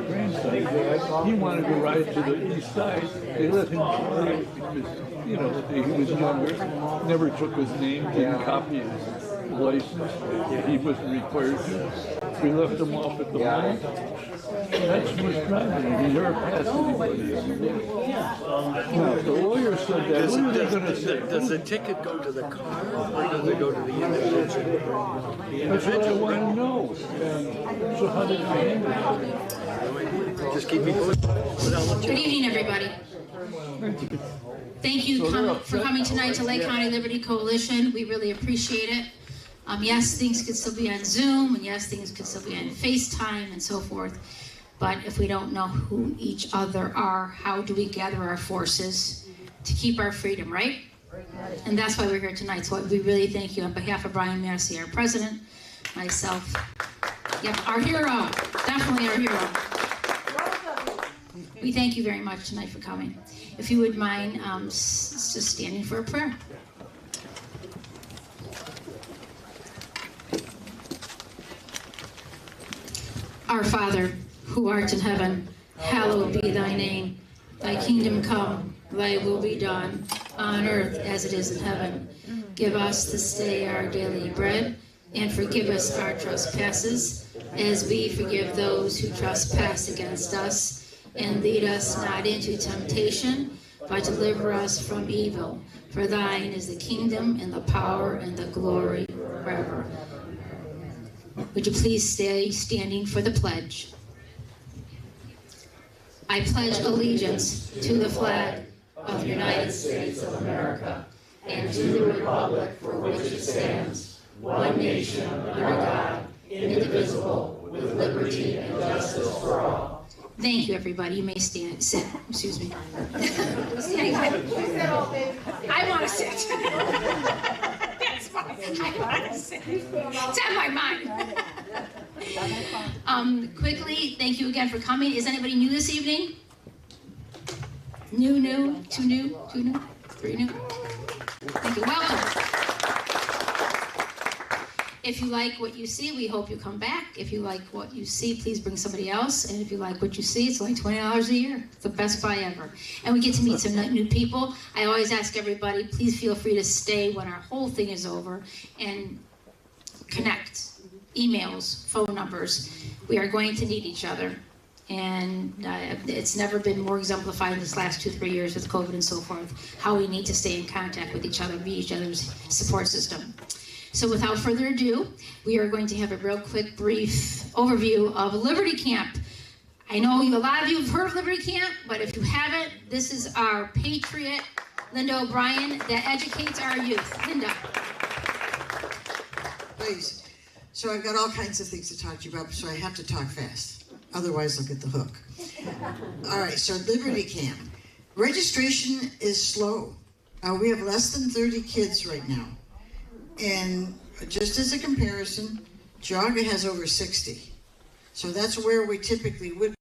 grandson, he wanted to ride to the east side. They let him try because, you know, he was younger, never took his name, didn't copy his license. He wasn't required to. We left him off at the mall. That's who was driving him. He never passed anybody. Now, the lawyer said that. What are they going to say? Does the ticket go to the car or does it go to the individual? That's what I want to know. And so how did you handle it? Just keep me posted. Good evening, everybody. Thank you for coming tonight to Lake County Liberty Coalition. We really appreciate it. Yes, things could still be on Zoom, and yes, things could still be on FaceTime and so forth. But if we don't know who each other are, how do we gather our forces to keep our freedom, right? And that's why we're here tonight. So we really thank you on behalf of Brian Massey, our president, myself. Yep, our hero, definitely our hero. We thank you very much tonight for coming. If you would mind just standing for a prayer. Our Father, who art in heaven, hallowed be thy name. Thy kingdom come, thy will be done, on earth as it is in heaven. Give us this day our daily bread, and forgive us our trespasses, as we forgive those who trespass against us. And lead us not into temptation, but deliver us from evil. For thine is the kingdom, and the power, and the glory forever. Would you please stay standing for the pledge? I pledge allegiance to the flag of the United States of America and to the republic for which it stands, one nation, under God, indivisible, with liberty and justice for all. Thank you, everybody. You may sit. Excuse me. I want to sit. That's fine. I want to sit. It's on my mind. Quickly, thank you again for coming. Is anybody new this evening? New? Two new? 3 new? Thank you. Welcome. If you like what you see, we hope you come back. If you like what you see, please bring somebody else. And if you like what you see, it's only $20 a year. It's the best buy ever. And we get to meet some new people. I always ask everybody, please feel free to stay when our whole thing is over and connect. Emails, phone numbers. We are going to need each other. And it's never been more exemplified in this last 2-3 years with COVID and so forth, how we need to stay in contact with each other, be each other's support system. So without further ado, we are going to have a real quick, brief overview of Liberty Camp. I know a lot of you have heard of Liberty Camp, but if you haven't, this is our patriot, Linda O'Brien, that educates our youth. Linda. Please. So I've got all kinds of things to talk to you about, so I have to talk fast. Otherwise, I'll get the hook. All right, so Liberty Camp. Registration is slow. We have less than 30 kids right now. And just as a comparison, Geauga has over 60. So that's where we typically would.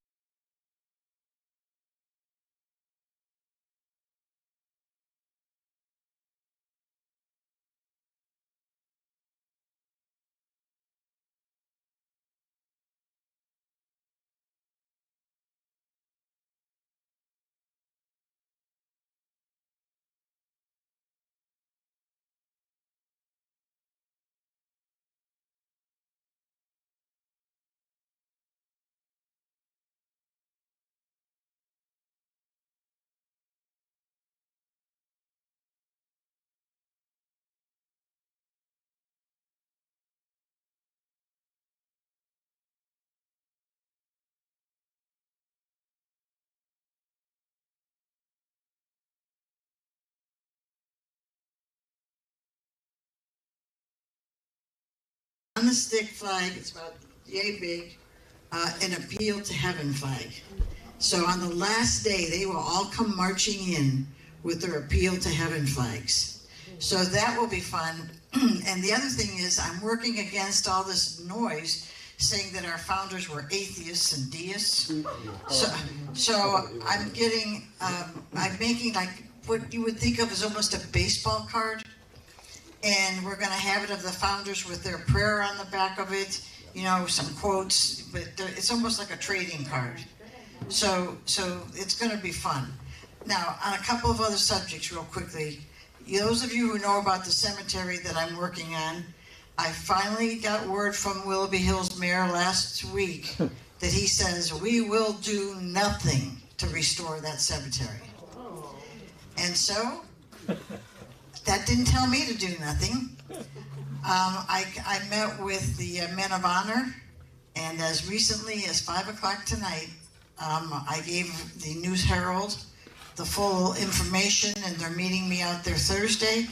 On the stick flag, it's about yay big, an appeal to heaven flag. So on the last day, they will all come marching in with their appeal to heaven flags. So that will be fun. And the other thing is, I'm working against all this noise saying that our founders were atheists and deists. So I'm getting, I'm making like what you would think of as almost a baseball card. And we're going to have it of the founders with their prayer on the back of it, you know, some quotes, but it's almost like a trading card. So it's going to be fun. Now, on a couple of other subjects real quickly, those of you who know about the cemetery that I'm working on, I finally got word from Willoughby Hills Mayor last week that he says we will do nothing to restore that cemetery. And so that didn't tell me to do nothing. I met with the men of honor, and as recently as 5 o'clock tonight, I gave the News Herald the full information, and they're meeting me out there Thursday.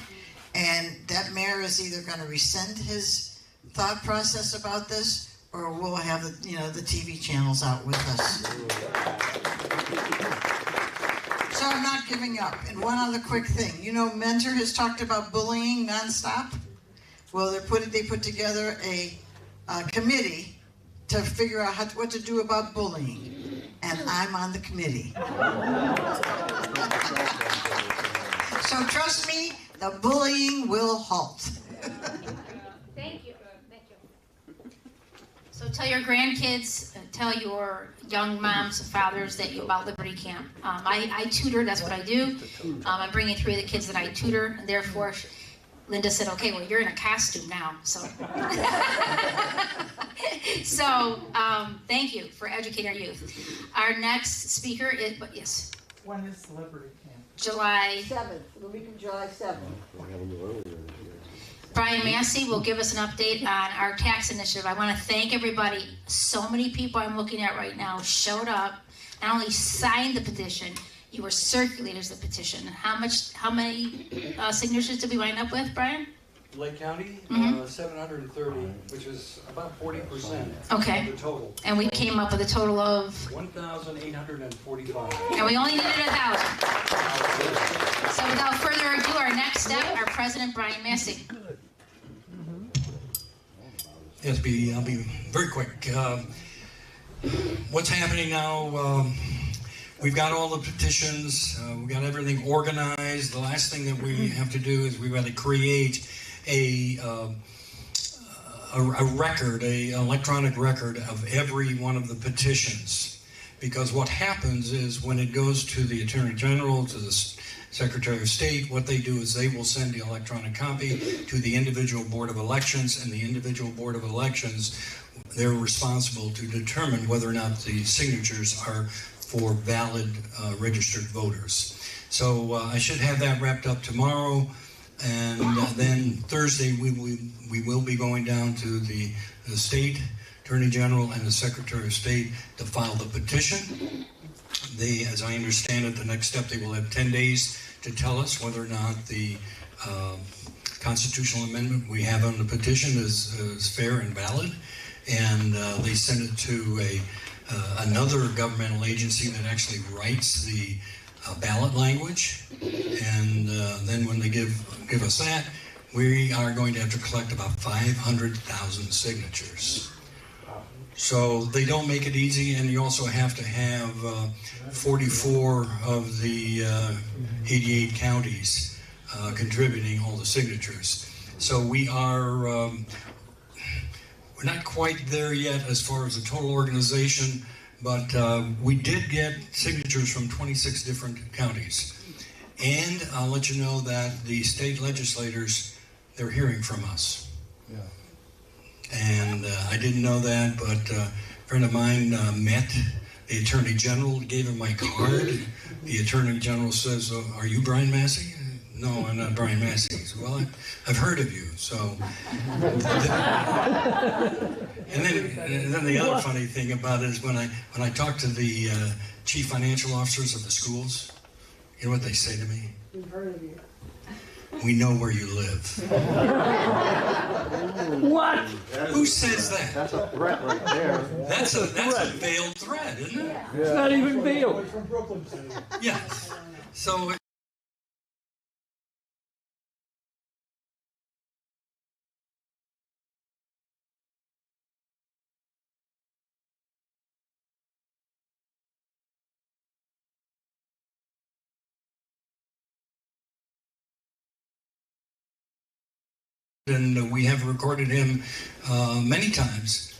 And that mayor is either going to rescind his thought process about this, or we'll have the TV channels out with us. So I'm not giving up. And one other quick thing. You know, Mentor has talked about bullying nonstop. Well, they put together a committee to figure out what to do about bullying. And I'm on the committee. So trust me, the bullying will halt. Thank you. So tell your grandkids, tell your young moms and fathers about Liberty Camp. I tutor, that's what I do. I'm bringing 3 of the kids that I tutor, and therefore Linda said, okay, well, you're in a costume now, so. So, thank you for educating our youth. Our next speaker is, yes? When is Liberty Camp? July 7th, the week of July 7th. Brian Massey will give us an update on our tax initiative. I want to thank everybody. So many people I'm looking at right now showed up, not only signed the petition, you were circulators of the petition. How many signatures did we wind up with, Brian? Lake County, 730, which is about 40% Okay. of the total. And we came up with a total of? 1,845. And we only needed 1,000. So without further ado, our next step, our president, Brian Massey. Yes, I'll be very quick. What's happening now? We've got all the petitions. We've got everything organized. The last thing that we have to do is we've got to create a record, an electronic record of every one of the petitions. Because what happens is when it goes to the Attorney General, to the Secretary of State, what they do is they will send the electronic copy to the individual Board of Elections, and the individual Board of Elections, they're responsible to determine whether or not the signatures are for valid registered voters. So I should have that wrapped up tomorrow, and then Thursday we will be going down to the State Attorney General and the Secretary of State to file the petition. They, as I understand it, the next step, they will have 10 days to tell us whether or not the constitutional amendment we have on the petition is fair and valid. And they send it to another governmental agency that actually writes the ballot language. And then when they give us that, we are going to have to collect about 500,000 signatures. So they don't make it easy, and you also have to have 44 of the 88 counties contributing all the signatures. So we are, we're not quite there yet as far as the total organization, but we did get signatures from 26 different counties. And I'll let you know that the state legislators, they're hearing from us. Yeah. And I didn't know that, but a friend of mine met the Attorney General, gave him my card. The Attorney General says, "Are you Brian Massey?" "No, I'm not Brian Massey." He said, "Well, I've heard of you." So, and then the other funny thing about it is when I talk to the chief financial officers of the schools, you know what they say to me? "We've heard of you. We know where you live." What? Who says that? That's a threat right there. That's a veiled threat, isn't it? It's not even veiled. Yes. So. And we have recorded him many times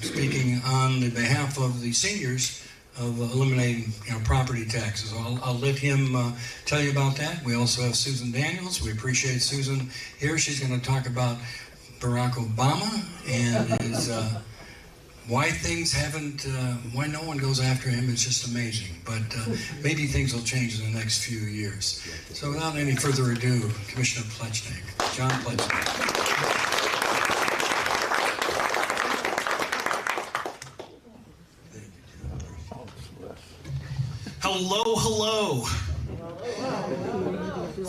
speaking on the behalf of the seniors of eliminating property taxes. I'll let him tell you about that. We also have Susan Daniels. We appreciate Susan here. She's going to talk about Barack Obama and his, why things haven't, why no one goes after him. It's just amazing. But maybe things will change in the next few years. So without any further ado, Commissioner Plechnik, John Plechnik. Hello, hello.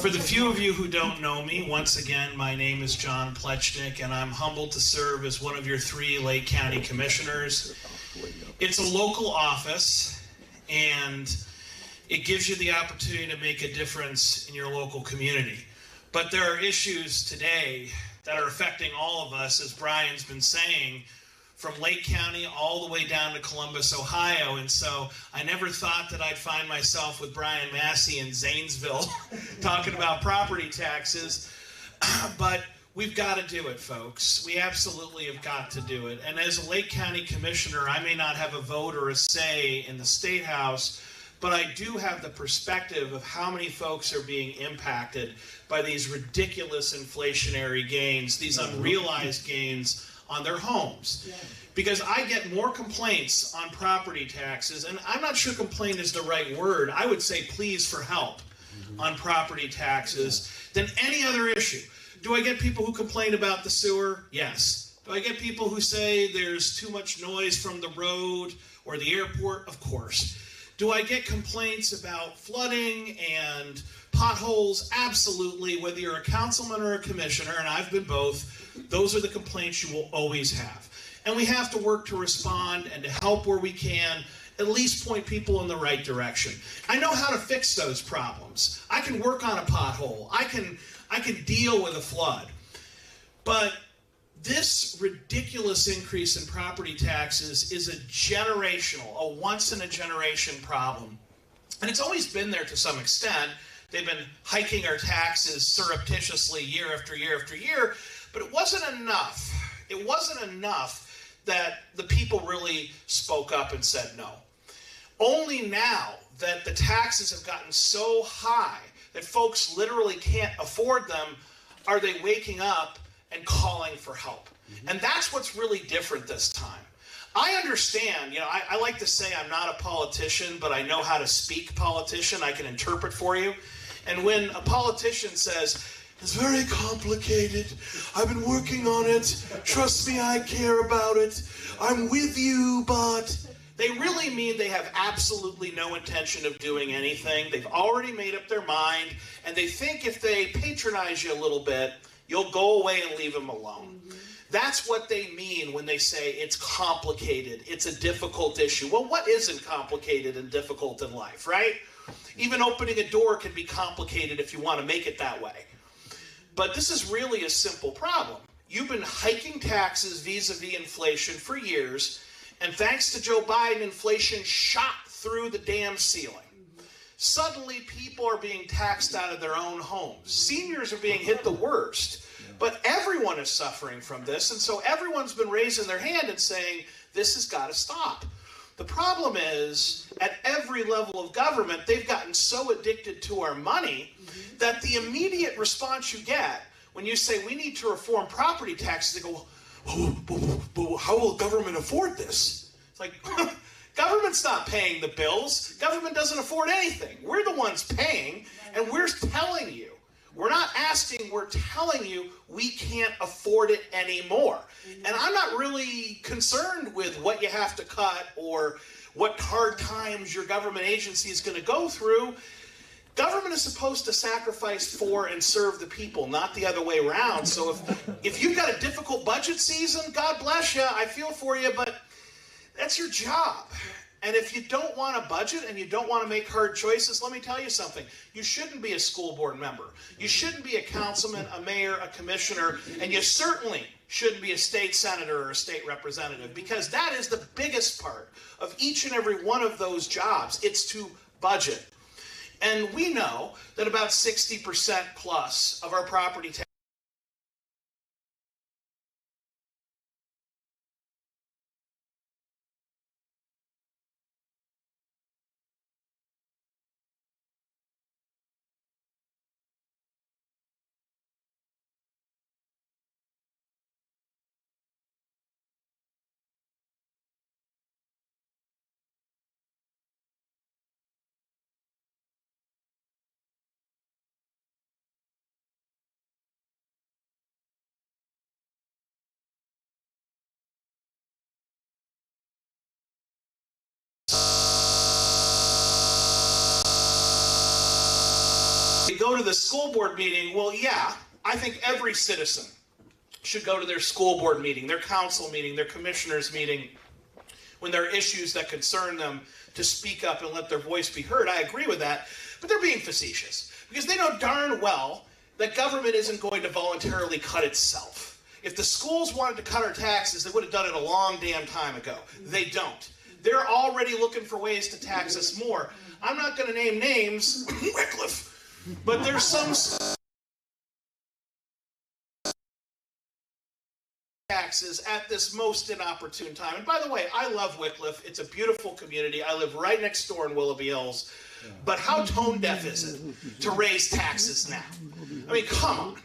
For the few of you who don't know me, once again, my name is John Plechnik, and I'm humbled to serve as one of your 3 Lake County Commissioners. It's a local office, and it gives you the opportunity to make a difference in your local community. But there are issues today that are affecting all of us, as Brian's been saying, from Lake County all the way down to Columbus, Ohio. And so I never thought that I'd find myself with Brian Massey in Zanesville talking about property taxes. But we've got to do it, folks. We absolutely have got to do it. And as a Lake County Commissioner, I may not have a vote or a say in the State House, but I do have the perspective of how many folks are being impacted by these ridiculous inflationary gains, these unrealized gains on their homes. Because I get more complaints on property taxes, and I'm not sure complaint is the right word. I would say pleas for help on property taxes than any other issue. Do I get people who complain about the sewer? Yes. Do I get people who say there's too much noise from the road or the airport? Of course. Do I get complaints about flooding and potholes? Absolutely. Whether you're a councilman or a commissioner, and I've been both, those are the complaints you will always have. And we have to work to respond and to help where we can, at least point people in the right direction. I know how to fix those problems. I can work on a pothole. I can deal with a flood. But this ridiculous increase in property taxes is a generational, a once-in-a-generation problem. And it's always been there to some extent. They've been hiking our taxes surreptitiously year after year after year, but it wasn't enough. It wasn't enough that the people really spoke up and said no. Only now that the taxes have gotten so high that folks literally can't afford them are they waking up and calling for help. And that's what's really different this time. I understand, you know, I like to say I'm not a politician, but I know how to speak politician. I can interpret for you. And when a politician says, it's very complicated, I've been working on it, trust me, I care about it, I'm with you, but they really mean they have absolutely no intention of doing anything. They've already made up their mind, and they think if they patronize you a little bit, you'll go away and leave them alone. That's what they mean when they say it's complicated, it's a difficult issue. Well, what isn't complicated and difficult in life, right? Even opening a door can be complicated if you want to make it that way. But this is really a simple problem. You've been hiking taxes vis-a-vis inflation for years, and thanks to Joe Biden, inflation shot through the damn ceiling. Suddenly, people are being taxed out of their own homes. Seniors are being hit the worst, but everyone is suffering from this, and so everyone's been raising their hand and saying, this has got to stop. The problem is, at every level of government, they've gotten so addicted to our money that the immediate response you get when you say we need to reform property taxes, they go, but how will government afford this? It's like, government's not paying the bills. Government doesn't afford anything. We're the ones paying, and we're telling you. We're not asking, we're telling you we can't afford it anymore. And I'm not really concerned with what you have to cut or what hard times your government agency is going to go through. Government is supposed to sacrifice for and serve the people, not the other way around. So if you've got a difficult budget season, God bless you, I feel for you, but that's your job. And if you don't want a budget and you don't want to make hard choices, let me tell you something. You shouldn't be a school board member. You shouldn't be a councilman, a mayor, a commissioner, and you certainly shouldn't be a state senator or a state representative, because that is the biggest part of each and every one of those jobs. It's to budget. And we know that about 60% plus of our property tax go to the school board meeting. Well, yeah, I think every citizen should go to their school board meeting, their council meeting, their commissioners meeting, when there are issues that concern them, to speak up and let their voice be heard. I agree with that, but they're being facetious because they know darn well that government isn't going to voluntarily cut itself. If the schools wanted to cut our taxes, they would have done it a long damn time ago. They don't. They're already looking for ways to tax us more. I'm not going to name names, Wycliffe, but there's some taxes at this most inopportune time. And by the way, I love Wycliffe. It's a beautiful community. I live right next door in Willoughby Hills. But how tone deaf is it to raise taxes now? I mean, come on.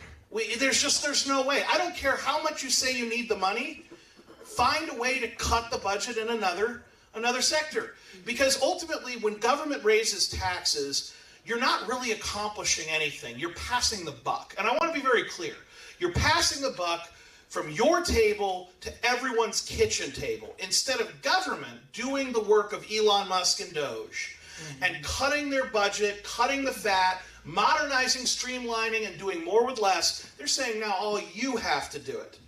There's no way. I don't care how much you say you need the money. Find a way to cut the budget in another sector. Because ultimately, when government raises taxes, you're not really accomplishing anything. You're passing the buck. And I want to be very clear. You're passing the buck from your table to everyone's kitchen table, instead of government doing the work of Elon Musk and Doge, and cutting their budget, cutting the fat, modernizing, streamlining, and doing more with less, they're saying now all you have to do it.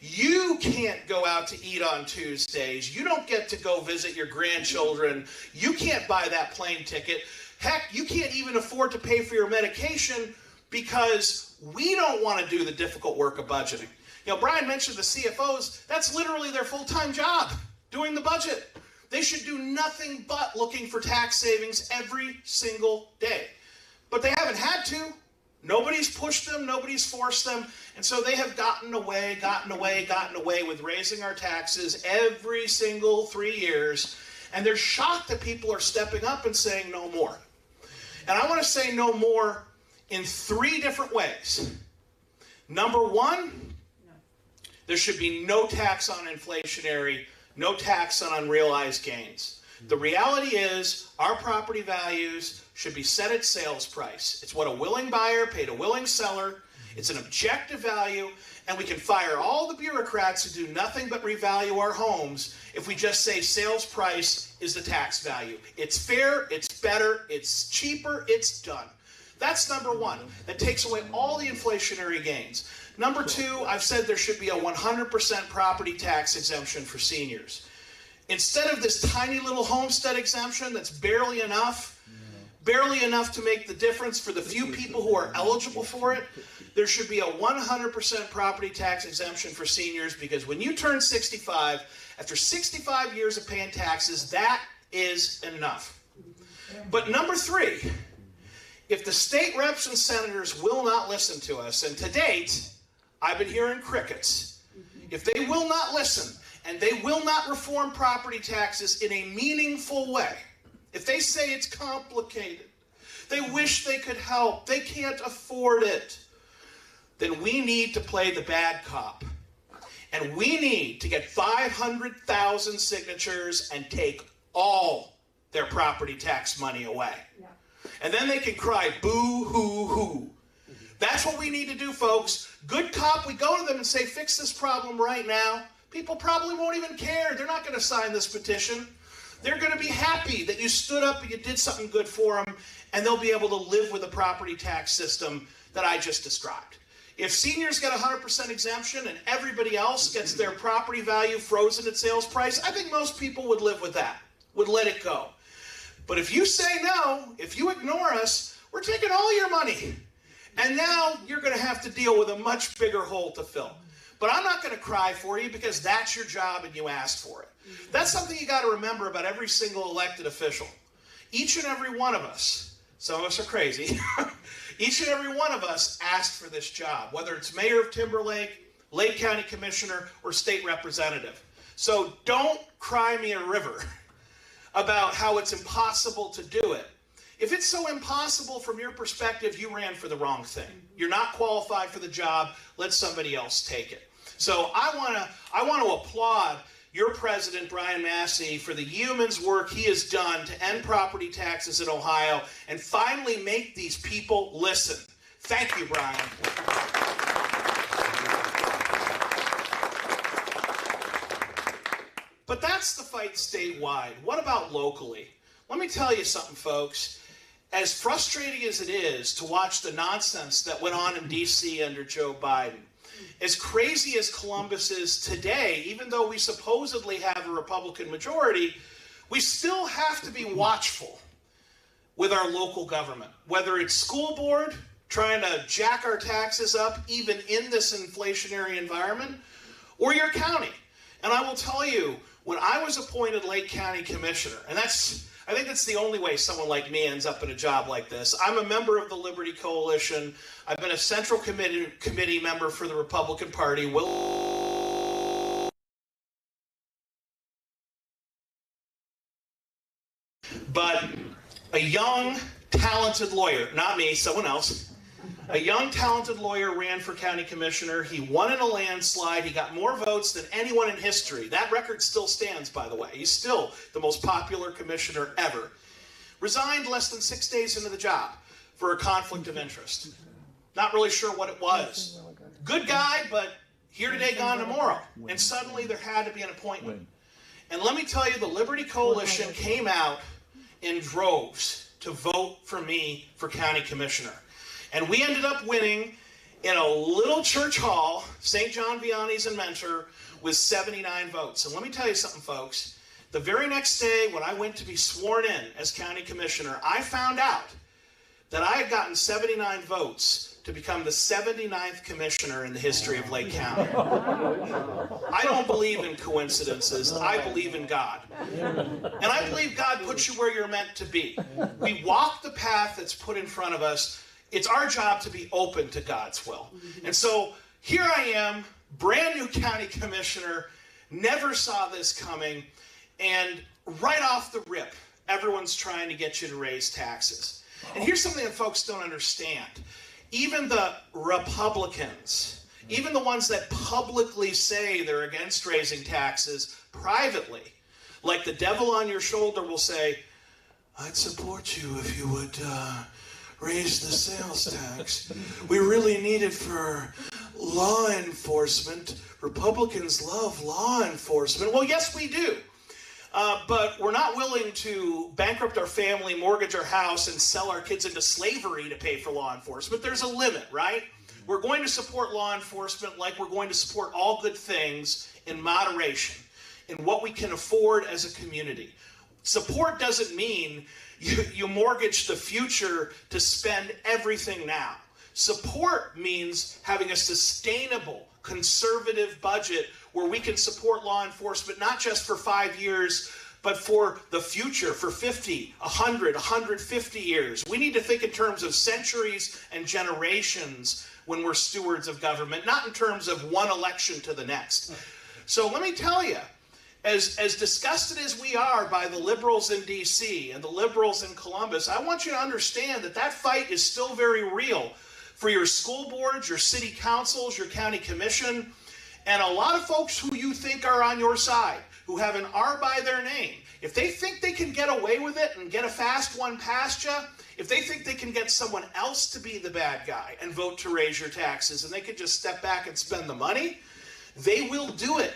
You can't go out to eat on Tuesdays. You don't get to go visit your grandchildren. You can't buy that plane ticket. Heck, you can't even afford to pay for your medication because we don't want to do the difficult work of budgeting. You know, Brian mentioned the CFOs. That's literally their full-time job, doing the budget. They should do nothing but looking for tax savings every single day. But they haven't had to. Nobody's pushed them, nobody's forced them, and so they have gotten away with raising our taxes every single 3 years, and they're shocked that people are stepping up and saying no more. And I want to say no more in 3 different ways. Number one, there should be no tax on inflationary, no tax on unrealized gains. The reality is our property values should be set at sales price. It's what a willing buyer paid a willing seller. It's an objective value, and we can fire all the bureaucrats who do nothing but revalue our homes if we just say sales price is the tax value. It's fair, it's better, it's cheaper, it's done. That's number one. That takes away all the inflationary gains. Number two, I've said there should be a 100% property tax exemption for seniors. Instead of this tiny little homestead exemption that's barely enough to make the difference for the few people who are eligible for it, there should be a 100% property tax exemption for seniors, because when you turn 65, after 65 years of paying taxes, that is enough. But number three, if the state reps and senators will not listen to us, and to date, I've been hearing crickets, if they will not listen, and they will not reform property taxes in a meaningful way, if they say it's complicated, they wish they could help, they can't afford it, then we need to play the bad cop. And we need to get 500,000 signatures and take all their property tax money away. Yeah. And then they can cry boo hoo hoo. That's what we need to do, folks. Good cop, we go to them and say, fix this problem right now. People probably won't even care. They're not going to sign this petition. They're going to be happy that you stood up and you did something good for them, and they'll be able to live with the property tax system that I just described. If seniors get 100% exemption and everybody else gets their property value frozen at sales price, I think most people would live with that, would let it go. But if you say no, if you ignore us, we're taking all your money. And now you're going to have to deal with a much bigger hole to fill. But I'm not going to cry for you, because that's your job and you asked for it. That's something you got to remember about every single elected official. Each and every one of us, some of us are crazy, each and every one of us asked for this job, whether it's mayor of Timberlake, Lake County Commissioner, or state representative. So don't cry me a river about how it's impossible to do it. If it's so impossible from your perspective, you ran for the wrong thing. You're not qualified for the job. Let somebody else take it. So I want to applaud your president, Brian Massey, for the yeoman's work he has done to end property taxes in Ohio and finally make these people listen. Thank you, Brian. But that's the fight statewide. What about locally? Let me tell you something, folks. As frustrating as it is to watch the nonsense that went on in D.C. under Joe Biden, as crazy as Columbus is today, even though we supposedly have a Republican majority, we still have to be watchful with our local government. Whether it's school board trying to jack our taxes up even in this inflationary environment, or your county. And I will tell you, when I was appointed Lake County Commissioner, and I think that's the only way someone like me ends up in a job like this. I'm a member of the Liberty Coalition. I've been a central committee member for the Republican Party. But a young, talented lawyer, not me, someone else, a young, talented lawyer ran for county commissioner. He won in a landslide. He got more votes than anyone in history. That record still stands, by the way. He's still the most popular commissioner ever. Resigned less than 6 days into the job for a conflict of interest. Not really sure what it was. Good guy, but here today, gone tomorrow. And suddenly there had to be an appointment. And let me tell you, the Liberty Coalition came out in droves to vote for me for county commissioner. And we ended up winning in a little church hall, St. John Vianney's in Mentor, with 79 votes. And let me tell you something, folks. The very next day when I went to be sworn in as county commissioner, I found out that I had gotten 79 votes to become the 79th commissioner in the history of Lake County. I don't believe in coincidences. I believe in God. And I believe God puts you where you're meant to be. We walk the path that's put in front of us. It's our job to be open to God's will. And so here I am, brand new county commissioner, never saw this coming, and right off the rip, everyone's trying to get you to raise taxes. And here's something that folks don't understand. Even the Republicans, even the ones that publicly say they're against raising taxes privately, like the devil on your shoulder will say, I'd support you if you would raise the sales tax. We really need it for law enforcement. Republicans love law enforcement. Well, yes, we do. But we're not willing to bankrupt our family, mortgage our house, and sell our kids into slavery to pay for law enforcement. There's a limit, right? We're going to support law enforcement like we're going to support all good things in moderation, in what we can afford as a community. Support doesn't mean you mortgage the future to spend everything now. Support means having a sustainable, conservative budget where we can support law enforcement not just for 5 years, but for the future, for 50, 100, 150 years. We need to think in terms of centuries and generations when we're stewards of government, not in terms of one election to the next. So let me tell you, as disgusted as we are by the liberals in DC and the liberals in Columbus, I want you to understand that that fight is still very real for your school boards, your city councils, your county commission, and a lot of folks who you think are on your side, who have an R by their name. If they think they can get away with it and get a fast one past you, if they think they can get someone else to be the bad guy and vote to raise your taxes and they can just step back and spend the money, they will do it.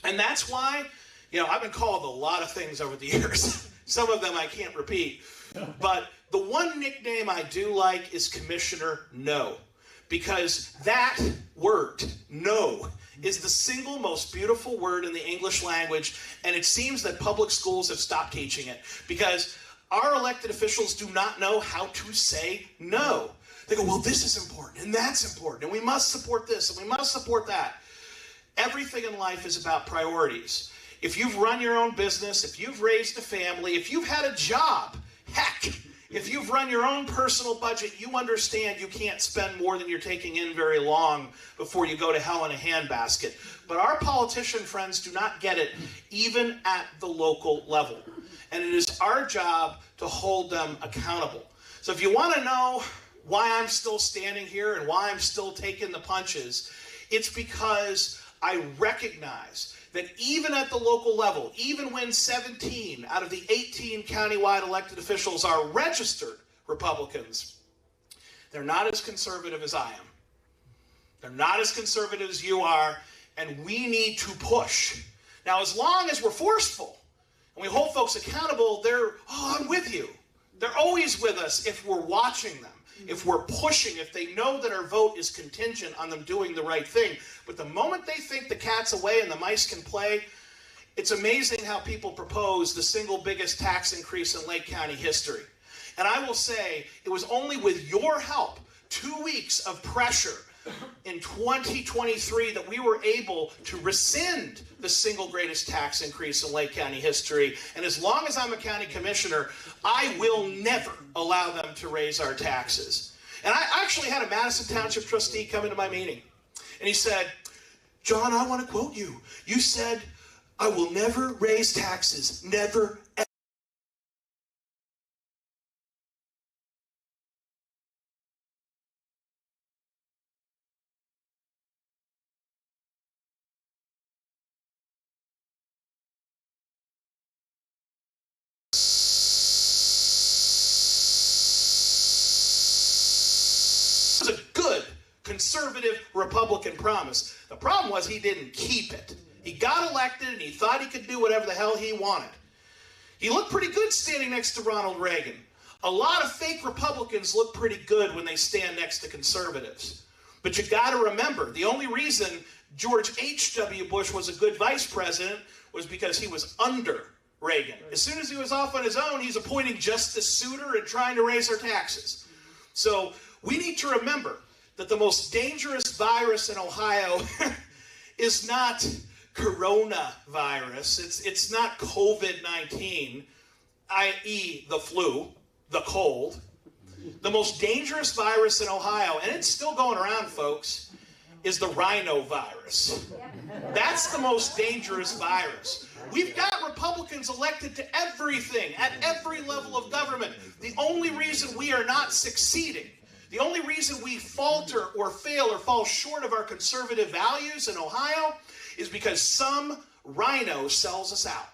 And that's why, I've been called a lot of things over the years. Some of them I can't repeat. But the one nickname I do like is Commissioner No, because that word, no, is the single most beautiful word in the English language, and it seems that public schools have stopped teaching it because our elected officials do not know how to say no. They go, well, this is important, and that's important, and we must support this, and we must support that. Everything in life is about priorities. If you've run your own business, if you've raised a family, if you've had a job, heck, if you've run your own personal budget, you understand you can't spend more than you're taking in very long before you go to hell in a handbasket. But our politician friends do not get it, even at the local level. And it is our job to hold them accountable. So if you want to know why I'm still standing here and why I'm still taking the punches, it's because I recognize that even at the local level, even when 17 out of the 18 countywide elected officials are registered Republicans, they're not as conservative as I am. They're not as conservative as you are, and we need to push. Now, as long as we're forceful and we hold folks accountable, I'm with you. They're always with us if we're watching them, if we're pushing, if they know that our vote is contingent on them doing the right thing. But the moment they think the cat's away and the mice can play, it's amazing how people propose the single biggest tax increase in Lake County history. And I will say, it was only with your help, 2 weeks of pressure in 2023, that we were able to rescind the single greatest tax increase in Lake County history. And as long as I'm a county commissioner, I will never allow them to raise our taxes. And I actually had a Madison Township trustee come into my meeting. And he said, John, I want to quote you. You said, I will never raise taxes. Never, ever. Conservative Republican promise. The problem was he didn't keep it. He got elected and he thought he could do whatever the hell he wanted. He looked pretty good standing next to Ronald Reagan. A lot of fake Republicans look pretty good when they stand next to conservatives. But you got to remember, the only reason George H.W. Bush was a good vice president was because he was under Reagan. As soon as he was off on his own, he's appointing Justice Souter and trying to raise our taxes. So we need to remember that the most dangerous virus in Ohio is not coronavirus. It's not COVID-19, i.e. the flu, the cold. The most dangerous virus in Ohio, and it's still going around, folks, is the rhinovirus. That's the most dangerous virus. We've got Republicans elected to everything, at every level of government. The only reason we are not succeeding, the only reason we falter or fail or fall short of our conservative values in Ohio is because some rhino sells us out.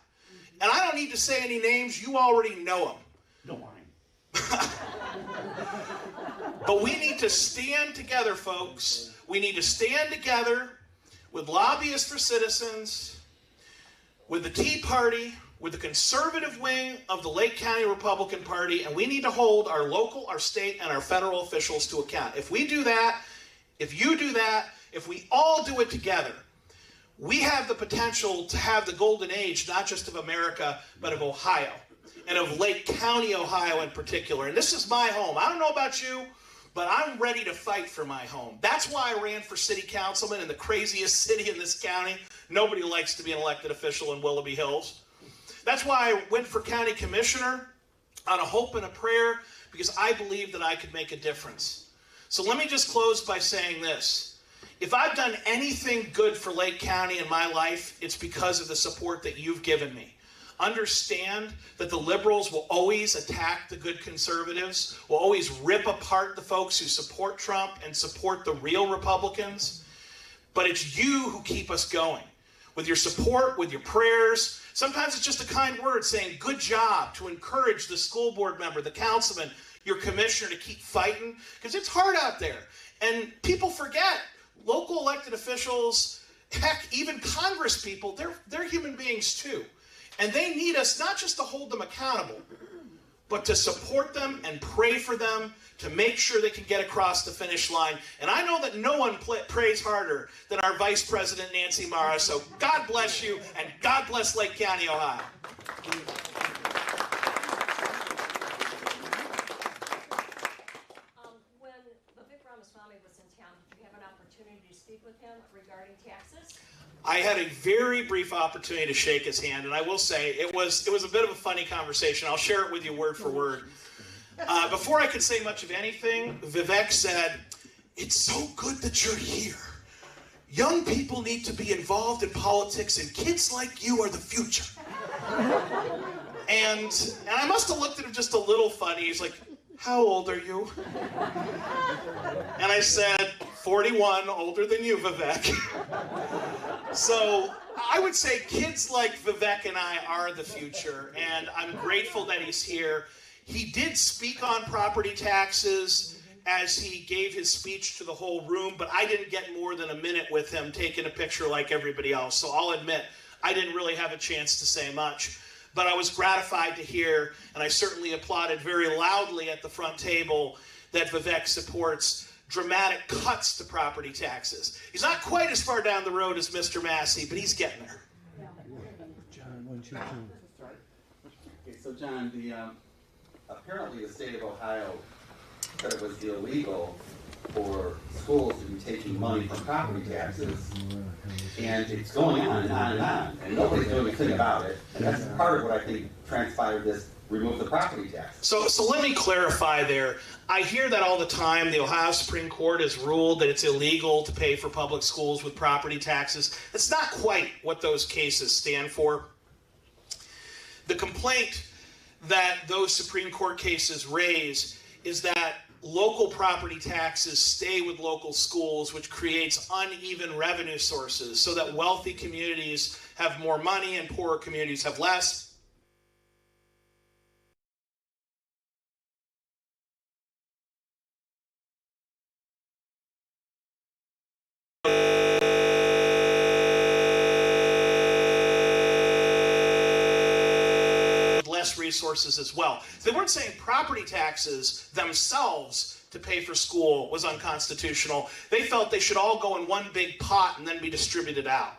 And I don't need to say any names, you already know them. Don't mind. But we need to stand together, folks. We need to stand together with lobbyists for citizens, with the Tea Party, with the conservative wing of the Lake County Republican Party, and we need to hold our local, our state, and our federal officials to account. If we do that, if you do that, if we all do it together, we have the potential to have the golden age, not just of America, but of Ohio, and of Lake County, Ohio in particular. And this is my home. I don't know about you, but I'm ready to fight for my home. That's why I ran for city councilman in the craziest city in this county. Nobody likes to be an elected official in Willoughby Hills. That's why I went for county commissioner on a hope and a prayer, because I believed that I could make a difference. So let me just close by saying this. If I've done anything good for Lake County in my life, it's because of the support that you've given me. Understand that the liberals will always attack the good conservatives, will always rip apart the folks who support Trump and support the real Republicans. But it's you who keep us going. With your support, with your prayers. Sometimes it's just a kind word saying good job, to encourage the school board member, the councilman, your commissioner to keep fighting, because it's hard out there. And people forget, local elected officials, heck, even Congress people, they're human beings too. And they need us not just to hold them accountable, but to support them and pray for them to make sure they can get across the finish line. And I know that no one prays harder than our Vice President, Nancy Mara. So God bless you, and God bless Lake County, Ohio. When Vivek Ramaswamy was in town, did you have an opportunity to speak with him regarding taxes? I had a very brief opportunity to shake his hand, and I will say it was a bit of a funny conversation. I'll share it with you word for word. Before I could say much of anything, Vivek said, "It's so good that you're here. Young people need to be involved in politics, and kids like you are the future." And I must have looked at him just a little funny. He's like, "How old are you?" And I said, 41, older than you, Vivek. So I would say kids like Vivek and I are the future, and I'm grateful that he's here. He did speak on property taxes as he gave his speech to the whole room, but I didn't get more than a minute with him taking a picture like everybody else. So I'll admit, I didn't really have a chance to say much. But I was gratified to hear, and I certainly applauded very loudly at the front table, that Vivek supports dramatic cuts to property taxes. He's not quite as far down the road as Mr. Massey, but he's getting there. John, 1, 2, 2. Okay, so John, apparently the state of Ohio said it was illegal for schools to be taking money from property taxes, and it's going on and on and on, and nobody's doing a thing about it, and that's part of what I think transpired this remove the property tax. So let me clarify there. I hear that all the time. The Ohio Supreme Court has ruled that it's illegal to pay for public schools with property taxes. That's not quite what those cases stand for. The complaint that those Supreme Court cases raise is that local property taxes stay with local schools, which creates uneven revenue sources, so that wealthy communities have more money and poorer communities have less. resources as well. They weren't saying property taxes themselves to pay for school was unconstitutional. They felt they should all go in one big pot and then be distributed out.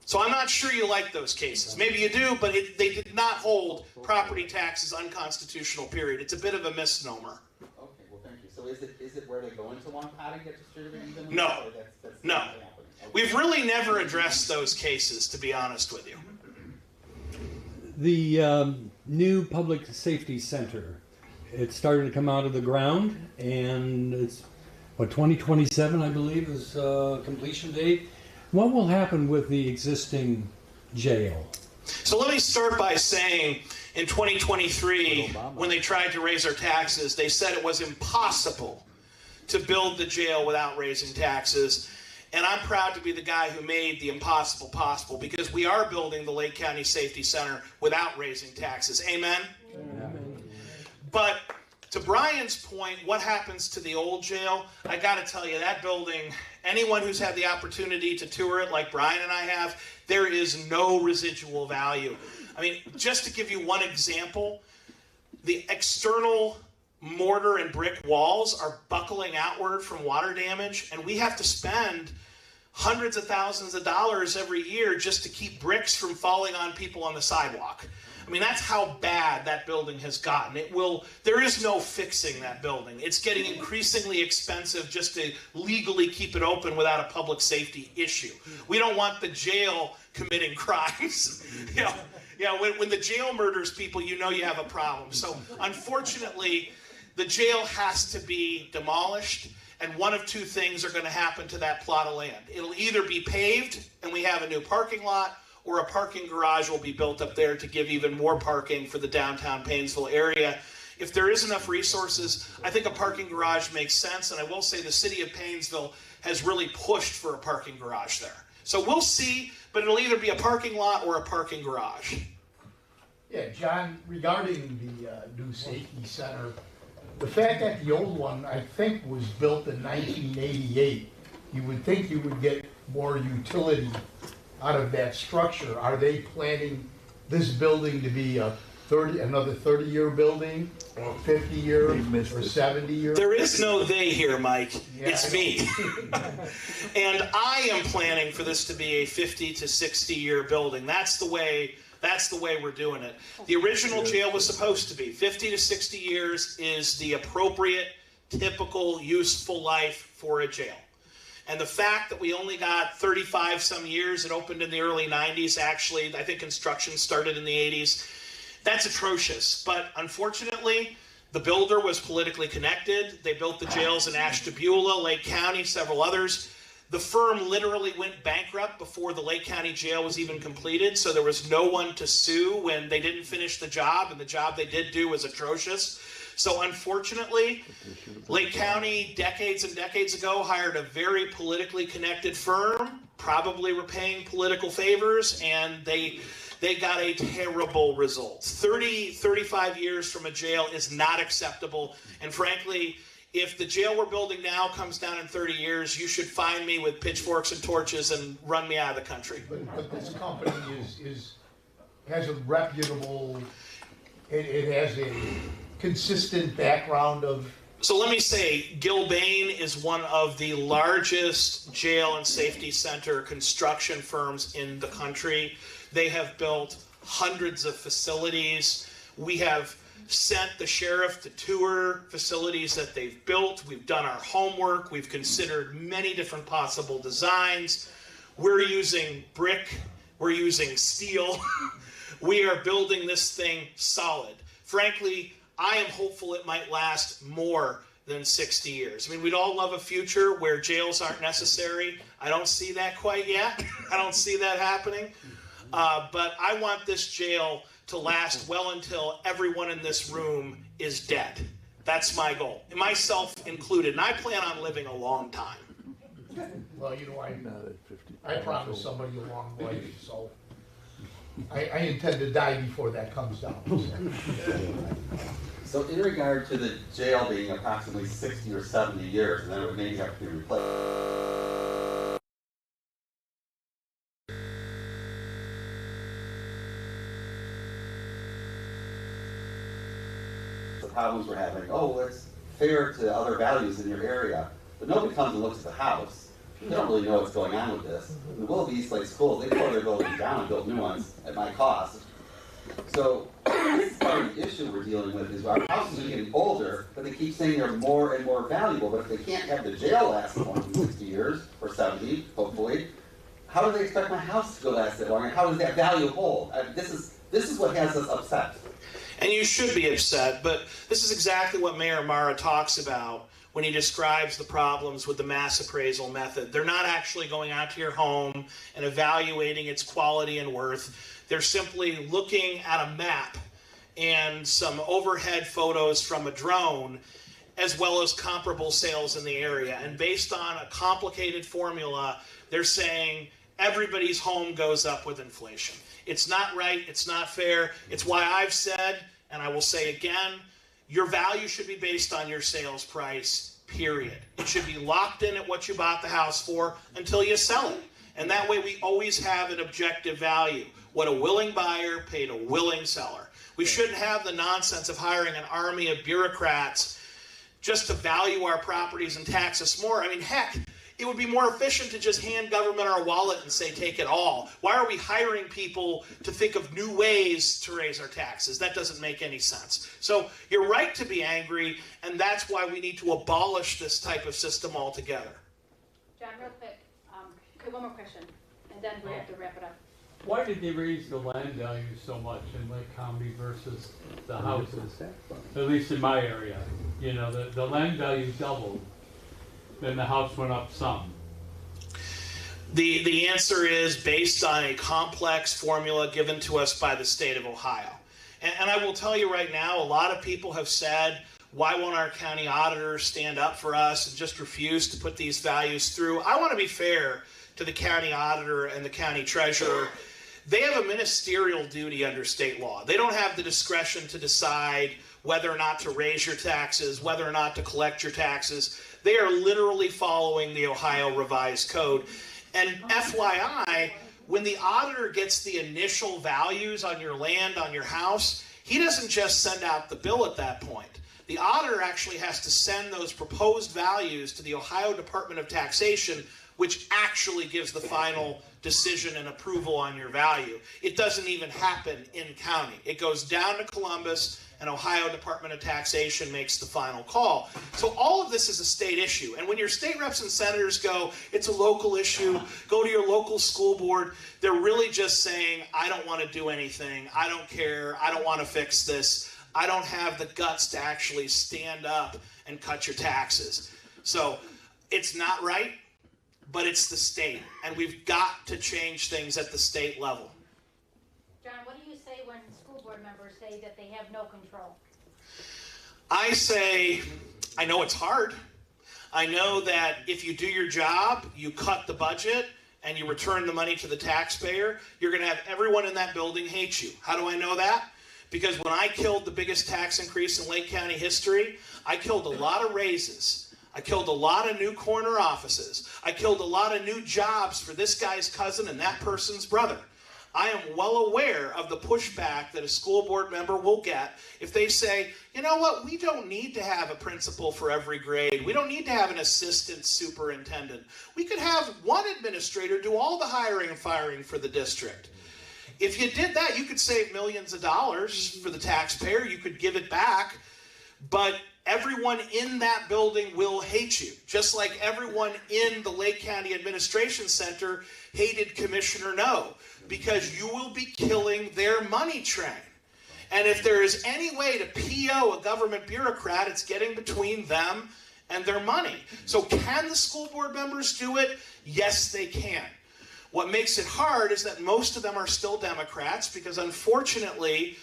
So I'm not sure you like those cases. Maybe you do, but they did not hold property taxes unconstitutional, period. It's a bit of a misnomer. Okay, well, thank you. So is it where they go into one pot and get distributed evenly? No. Or that's No. not happening? Okay. We've really never addressed those cases, to be honest with you. The new public safety center, it started to come out of the ground, and it's, what, 2027, I believe, is completion date. What will happen with the existing jail? So let me start by saying in 2023, when they tried to raise our taxes, they said it was impossible to build the jail without raising taxes. And I'm proud to be the guy who made the impossible possible, because we are building the Lake County Safety Center without raising taxes. Amen? Amen. But to Brian's point, what happens to the old jail? I got to tell you, that building, anyone who's had the opportunity to tour it like Brian and I have, there is no residual value. I mean, just to give you one example, the external mortar and brick walls are buckling outward from water damage, and we have to spend hundreds of thousands of dollars every year just to keep bricks from falling on people on the sidewalk. I mean, that's how bad that building has gotten. There is no fixing that building. It's getting increasingly expensive just to legally keep it open without a public safety issue. We don't want the jail committing crimes. When the jail murders people, you know you have a problem. So unfortunately, the jail has to be demolished, and one of two things are going to happen to that plot of land. It'll either be paved and we have a new parking lot, or a parking garage will be built up there to give even more parking for the downtown Paynesville area. If there is enough resources, I think a parking garage makes sense, and I will say the city of Paynesville has really pushed for a parking garage there. So we'll see, but it'll either be a parking lot or a parking garage. Yeah, John, regarding the new safety center, the fact that the old one, I think, was built in 1988, you would think you would get more utility out of that structure. Are they planning this building to be another 30-year building, or 50-year, or 70-year? There is no they here, Mike. Yeah, it's me. And I am planning for this to be a 50 to 60-year building. That's the way we're doing it. The original jail was supposed to be 50 to 60 years is the appropriate, typical, useful life for a jail. And the fact that we only got 35 some years, it opened in the early 90s, actually, I think construction started in the 80s, that's atrocious. But unfortunately, the builder was politically connected. They built the jails in Ashtabula, Lake County, several others. The firm literally went bankrupt before the Lake County jail was even completed, so there was no one to sue when they didn't finish the job, and the job they did do was atrocious. So unfortunately, Lake County, decades and decades ago, hired a very politically connected firm, probably repaying political favors, and they got a terrible result. 35 years from a jail is not acceptable, and frankly, if the jail we're building now comes down in 30 years, you should find me with pitchforks and torches and run me out of the country. But this company has a reputable, it has a consistent background of... So let me say, Gilbane is one of the largest jail and safety center construction firms in the country. They have built hundreds of facilities. We have sent the sheriff to tour facilities that they've built. We've done our homework. We've considered many different possible designs. We're using brick. We're using steel. We are building this thing solid. Frankly, I am hopeful it might last more than 60 years. I mean, we'd all love a future where jails aren't necessary. I don't see that quite yet. I don't see that happening. But I want this jail to last well until everyone in this room is dead. That's my goal, myself included. And I plan on living a long time. Well, you know, I promised somebody a long life, so I intend to die before that comes down. So in regard to the jail being approximately 60 or 70 years, and then it would maybe have to be replaced. problems we're having. Oh, it's fair to other values in your area. But nobody comes and looks at the house. They don't really know what's going on with this. The Willoughby East Lake Schools, they tore their buildings down and built new ones at my cost. So this is part of the issue we're dealing with is our houses are getting older, but they keep saying they're more and more valuable. But if they can't have the jail last more than 60 years, or 70, hopefully, how do they expect my house to go last that long? And how does that value hold? This is what has us upset. And you should be upset, but this is exactly what Mayor Mara talks about when he describes the problems with the mass appraisal method. They're not actually going out to your home and evaluating its quality and worth. They're simply looking at a map and some overhead photos from a drone, as well as comparable sales in the area. And based on a complicated formula, they're saying everybody's home goes up with inflation. It's not right, it's not fair. It's why I've said, and I will say again, your value should be based on your sales price, period. It should be locked in at what you bought the house for until you sell it. And that way we always have an objective value. What a willing buyer paid a willing seller. We shouldn't have the nonsense of hiring an army of bureaucrats just to value our properties and tax us more. I mean, heck, it would be more efficient to just hand government our wallet and say, take it all. Why are we hiring people to think of new ways to raise our taxes? That doesn't make any sense. So you're right to be angry, and that's why we need to abolish this type of system altogether. John, real quick, okay, one more question, and then we have to wrap it up. Why did they raise the land value so much in Lake County versus the houses? At least in my area. You know, the land value doubled. Then the house went up some. The answer is based on a complex formula given to us by the state of Ohio. And I will tell you right now, a lot of people have said, why won't our county auditor stand up for us and just refuse to put these values through? I want to be fair to the county auditor and the county treasurer. They have a ministerial duty under state law. They don't have the discretion to decide whether or not to raise your taxes, whether or not to collect your taxes. They are literally following the Ohio Revised Code. And FYI, when the auditor gets the initial values on your land, on your house, he doesn't just send out the bill at that point. The auditor actually has to send those proposed values to the Ohio Department of Taxation, which actually gives the final decision and approval on your value. It doesn't even happen in county. It goes down to Columbus, and Ohio Department of Taxation makes the final call. So all of this is a state issue. And when your state reps and senators go, it's a local issue, go to your local school board, they're really just saying, I don't want to do anything, I don't care, I don't want to fix this, I don't have the guts to actually stand up and cut your taxes. So it's not right, but it's the state, and we've got to change things at the state level. John, what do you say when school board members say that they have no control? I say, I know it's hard. I know that if you do your job, you cut the budget, and you return the money to the taxpayer, you're going to have everyone in that building hate you. How do I know that? Because when I killed the biggest tax increase in Lake County history, I killed a lot of raises. I killed a lot of new corner offices. I killed a lot of new jobs for this guy's cousin and that person's brother. I am well aware of the pushback that a school board member will get if they say, you know what, we don't need to have a principal for every grade. We don't need to have an assistant superintendent. We could have one administrator do all the hiring and firing for the district. If you did that, you could save millions of dollars for the taxpayer. You could give it back, but everyone in that building will hate you, just like everyone in the Lake County Administration Center hated Commissioner No, because you will be killing their money train. And if there is any way to PO a government bureaucrat, it's getting between them and their money. So can the school board members do it? Yes, they can. What makes it hard is that most of them are still Democrats, because unfortunately,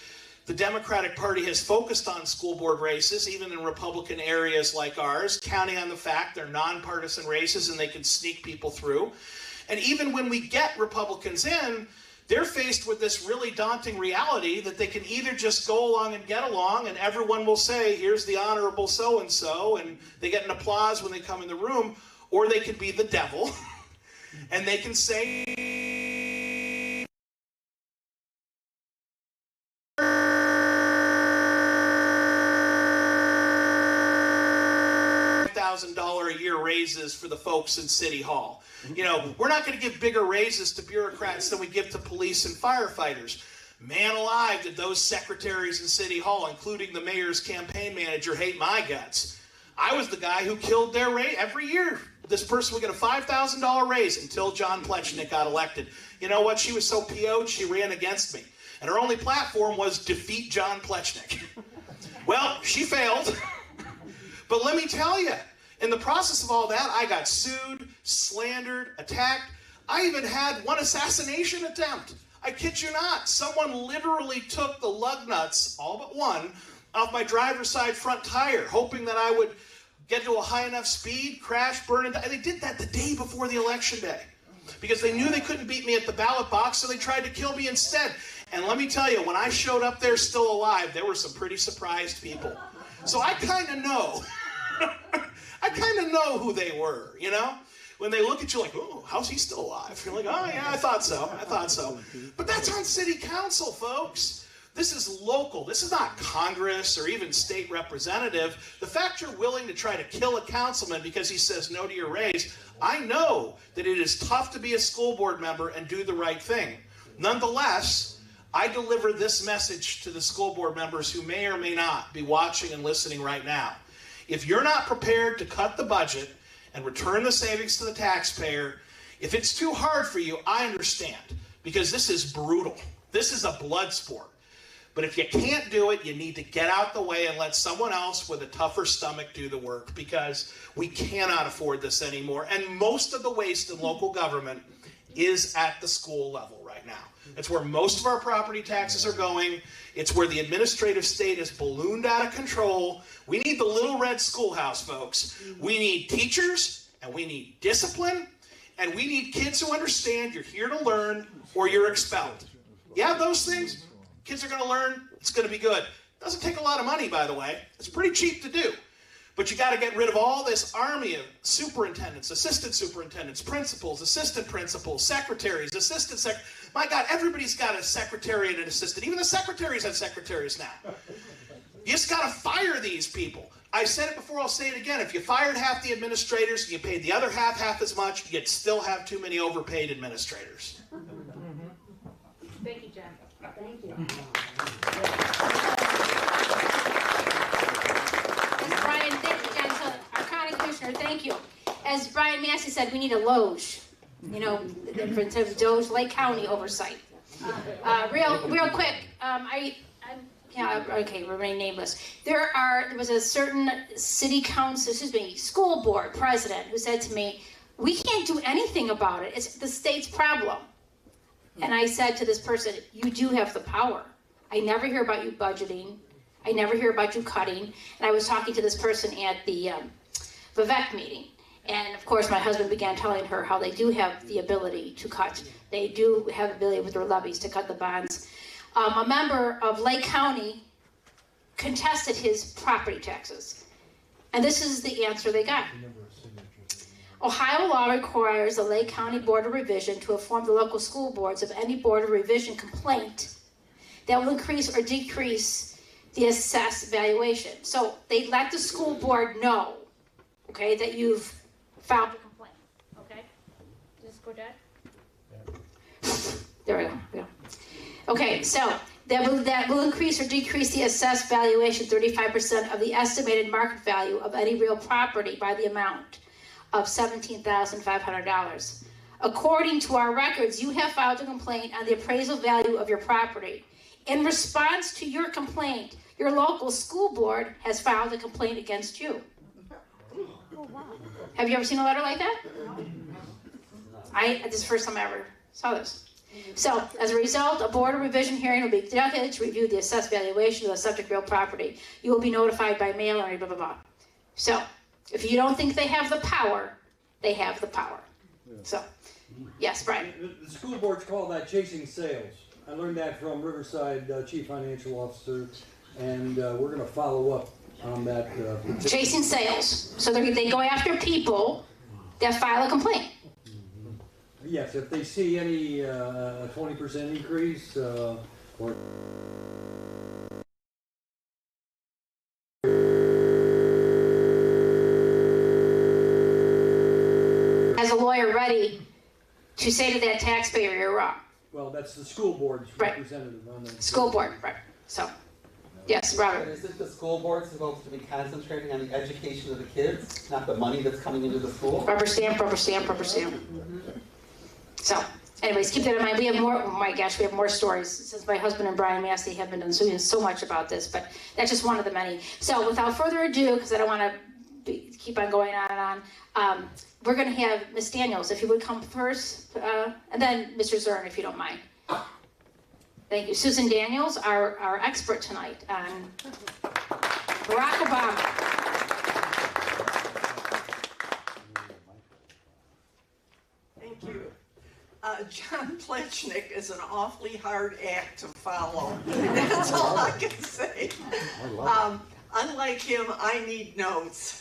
the Democratic Party has focused on school board races, even in Republican areas like ours, counting on the fact they're nonpartisan races and they can sneak people through. And even when we get Republicans in, they're faced with this really daunting reality that they can either just go along and get along and everyone will say, here's the honorable so-and-so, and they get an applause when they come in the room, or they can be the devil and they can say, raises for the folks in City Hall. You know, we're not going to give bigger raises to bureaucrats than we give to police and firefighters. Man alive, did those secretaries in City Hall, including the mayor's campaign manager, hate my guts. I was the guy who killed their raise every year. This person would get a $5,000 raise until John Plechnik got elected. You know what? She was so PO'd, she ran against me. And her only platform was defeat John Plechnik. Well, she failed. But let me tell you, in the process of all that, I got sued, slandered, attacked. I even had one assassination attempt. I kid you not. Someone literally took the lug nuts, all but one, off my driver's side front tire, hoping that I would get to a high enough speed, crash, burn, and die. They did that the day before the election day because they knew they couldn't beat me at the ballot box, so they tried to kill me instead. And let me tell you, when I showed up there still alive, there were some pretty surprised people. So I kind of know. I kind of know who they were, you know? When they look at you like, oh, how's he still alive? You're like, oh, yeah, I thought so. But that's on city council, folks. This is local. This is not Congress or even state representative. The fact you're willing to try to kill a councilman because he says no to your raise, I know that it is tough to be a school board member and do the right thing. Nonetheless, I deliver this message to the school board members who may or may not be watching and listening right now. If you're not prepared to cut the budget and return the savings to the taxpayer, if it's too hard for you, I understand, because this is brutal. This is a blood sport. But if you can't do it, you need to get out the way and let someone else with a tougher stomach do the work, because we cannot afford this anymore. And most of the waste in local government is at the school level right now. It's where most of our property taxes are going. It's where the administrative state is ballooned out of control. We need the little red schoolhouse, folks. We need teachers, and we need discipline, and we need kids who understand you're here to learn or you're expelled. You have those things, kids are going to learn, it's going to be good. Doesn't take a lot of money, by the way. It's pretty cheap to do. But you got to get rid of all this army of superintendents, assistant superintendents, principals, assistant principals, secretaries, assistant secretaries. My God, everybody's got a secretary and an assistant. Even the secretaries have secretaries now. You just got to fire these people. I said it before, I'll say it again. If you fired half the administrators, you paid the other half as much, you'd still have too many overpaid administrators. Thank you, John. Thank you. Brian, thank you, John. So, our county commissioner, thank you. As Brian Massey said, we need a Loge, you know, for instead of Doge, Lake County oversight. Real quick, okay, we're remaining nameless. There was a certain city council, school board president who said to me, we can't do anything about it. It's the state's problem. And I said to this person, you do have the power. I never hear about you budgeting. I never hear about you cutting. And I was talking to this person at the Vivek meeting. And of course, my husband began telling her how they do have the ability to cut. They do have the ability with their levies to cut the bonds. A member of Lake County contested his property taxes. And this is the answer they got. Ohio law requires the Lake County Board of Revision to inform the local school boards of any Board of Revision complaint that will increase or decrease the assessed valuation. So they let the school board know, okay, that you've filed a complaint, okay? Just go down. There we go. Okay, so that will increase or decrease the assessed valuation 35% of the estimated market value of any real property by the amount of $17,500. According to our records, you have filed a complaint on the appraisal value of your property. In response to your complaint, your local school board has filed a complaint against you. Oh, wow. Have you ever seen a letter like that? This is the first time I ever saw this. So, as a result, a Board of Revision hearing will be conducted to review the assessed valuation of the subject real property. You will be notified by mail or blah, blah, blah. So, if you don't think they have the power, they have the power. So, yes, Brian. The school boards call that chasing sales. I learned that from Riverside Chief Financial Officer, and we're going to follow up on that. Chasing sales. So they go after people that file a complaint. Yes, if they see any 20% increase or ready to say to that taxpayer, you're wrong. Well, that's the school board's Right. representative on that. School board, right. So, yes, But Robert. isn't the school board supposed to be concentrating on the education of the kids, not the money that's coming into the school? Rubber stamp, rubber stamp, rubber stamp. So, anyways, keep that in mind. We have more, oh my gosh, we have more stories. Since my husband and Brian Massey have been doing so much about this, but that's just one of the many. So without further ado, because I don't want to keep on going on and on, we're going to have Miss Daniels, if you would come first, and then Mr. Zern, if you don't mind. Thank you. Susan Daniels, our expert tonight on Barack Obama. Thank you. John Plechnik is an awfully hard act to follow. That's all I can say. Unlike him, I need notes.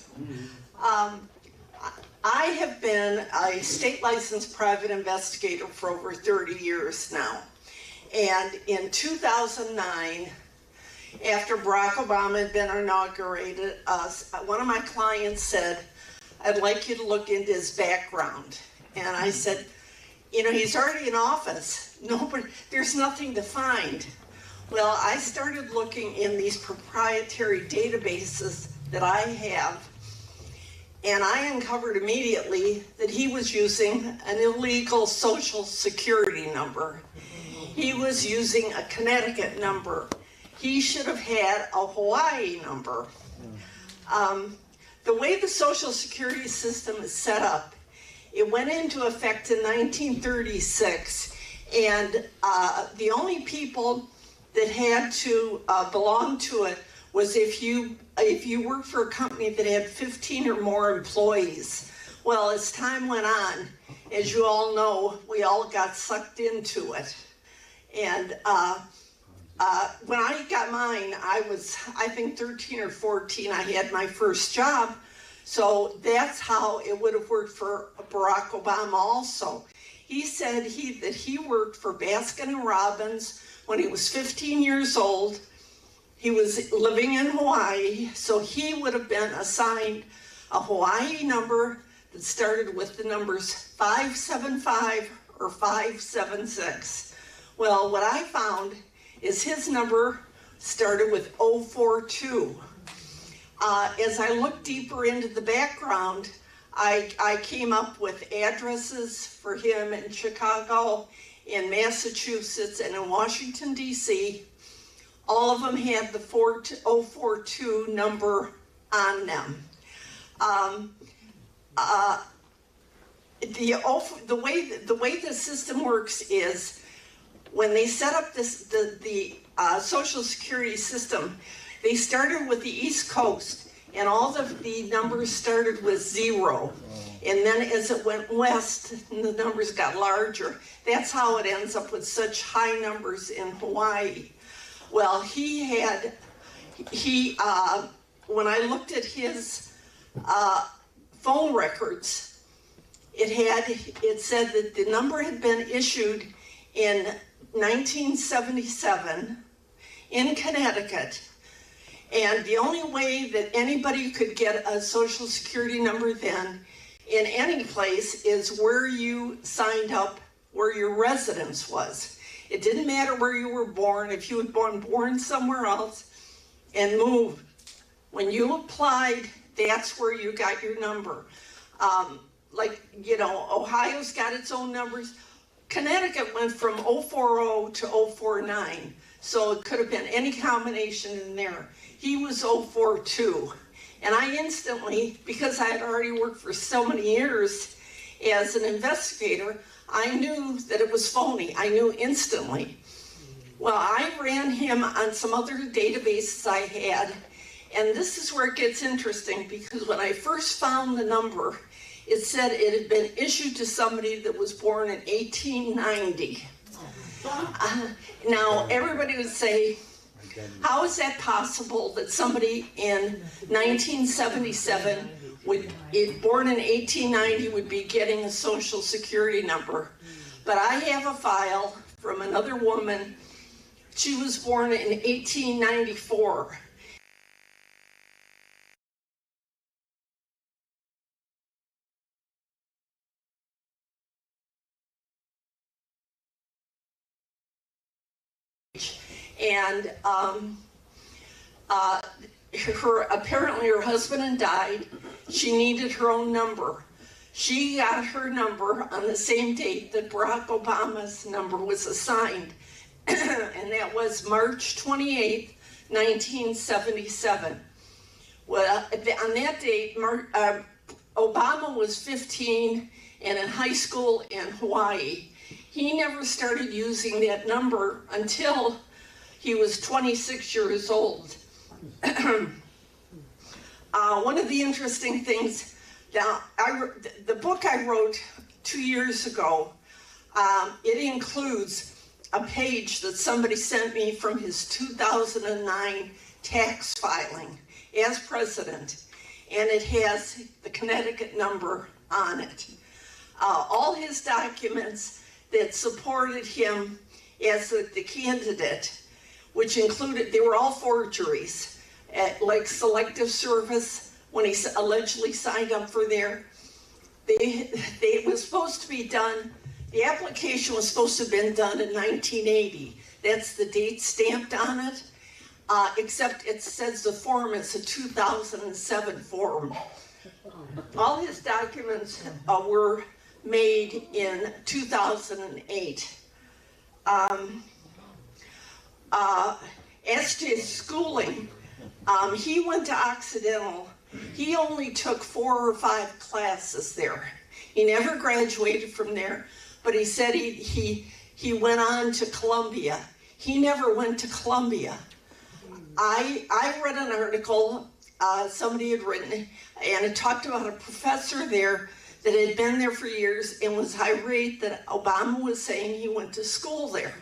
I have been a state licensed private investigator for over 30 years now. And in 2009, after Barack Obama had been inaugurated, one of my clients said, I'd like you to look into his background. And I said, you know, he's already in office. There's nothing to find. Well, I started looking in these proprietary databases that I have, and I uncovered immediately that he was using an illegal social security number. He was using a Connecticut number. He should have had a Hawaii number. The way the social security system is set up, it went into effect in 1936, and the only people that had to belong to it was if you worked for a company that had 15 or more employees. Well, as time went on, as you all know, we all got sucked into it. And when I got mine, I was, I think, 13 or 14. I had my first job. So that's how it would have worked for Barack Obama also. He said that he worked for Baskin & Robbins when he was 15 years old. He was living in Hawaii, so he would have been assigned a Hawaii number that started with the numbers 575 or 576. Well, what I found is his number started with 042. As I looked deeper into the background, I came up with addresses for him in Chicago, in Massachusetts, and in Washington, D.C. All of them had the 042 number on them. The way the system works is when they set up the Social Security system, they started with the East Coast, and all of the numbers started with 0. And then as it went west, the numbers got larger. That's how it ends up with such high numbers in Hawaii. Well, when I looked at his phone records, it said that the number had been issued in 1977 in Connecticut. And the only way that anybody could get a social security number then in any place is where you signed up, where your residence was. It didn't matter where you were born. If you had been born somewhere else and moved, when you applied, that's where you got your number. Like, you know, Ohio's got its own numbers. Connecticut went from 040 to 049, so it could have been any combination in there. He was 042, and I instantly, because I had already worked for so many years as an investigator, I knew that it was phony. I knew instantly. Well, I ran him on some other databases I had, and this is where it gets interesting, because when I first found the number, it said it had been issued to somebody that was born in 1890. Now, everybody would say, how is that possible that somebody in 1977, born in 1890, would be getting a social security number? But I have a file from another woman. She was born in 1894. and apparently her husband had died. She needed her own number. She got her number on the same date that Barack Obama's number was assigned, and that was March 28th, 1977. Well, on that date, Obama was 15 and in high school in Hawaii. He never started using that number until he was 26 years old. One of the interesting things, now, the book I wrote 2 years ago, it includes a page that somebody sent me from his 2009 tax filing as president, and it has the Connecticut number on it. All his documents that supported him as the candidate, which included, they were all forgeries, like Selective Service, when he allegedly signed up for there. It was supposed to be done, the application was supposed to have been done in 1980. That's the date stamped on it, except it says the form is a 2007 form. All his documents were made in 2008. As to his schooling, he went to Occidental. He only took 4 or 5 classes there. He never graduated from there, but he said he went on to Columbia. He never went to Columbia. I read an article somebody had written, and it talked about a professor there that had been there for years and was irate that Obama was saying he went to school there.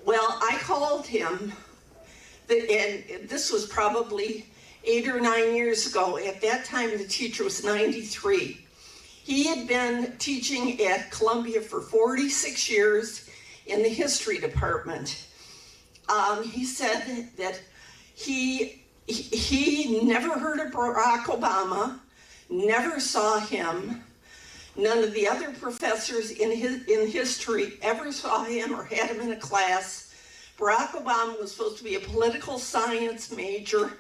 Well, I called him, and this was probably 8 or 9 years ago. At that time, the teacher was 93. He had been teaching at Columbia for 46 years in the history department. He said that he never heard of Barack Obama, never saw him. None of the other professors in history ever saw him or had him in a class. Barack Obama was supposed to be a political science major,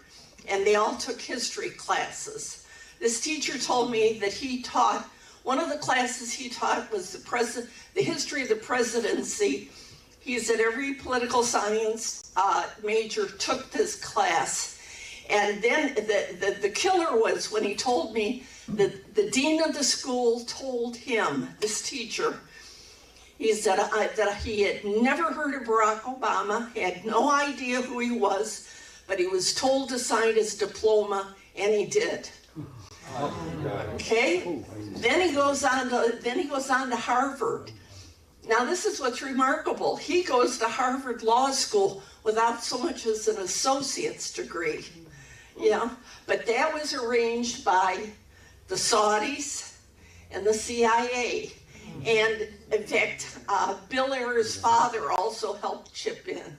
and they all took history classes. This teacher told me that he taught, one of the classes he taught was the history of the presidency. He said every political science major took this class. And then the killer was when he told me that the dean of the school told him, this teacher, he said that he had never heard of Barack Obama, had no idea who he was, but he was told to sign his diploma, and he did. Okay? Then he goes on to Harvard. Now this is what's remarkable. He goes to Harvard Law School without so much as an associate's degree. Yeah, but that was arranged by the Saudis and the CIA. And in fact, Bill Ayer's father also helped chip in.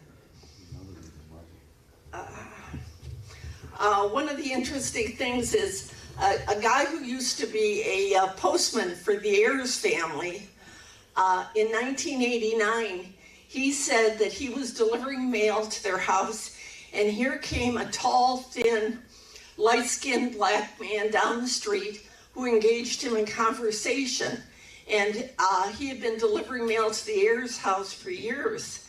One of the interesting things is a guy who used to be a postman for the Ayers family, in 1989, he said that he was delivering mail to their house, and here came a tall, thin, light-skinned black man down the street who engaged him in conversation. And he had been delivering mail to the Ayers house for years.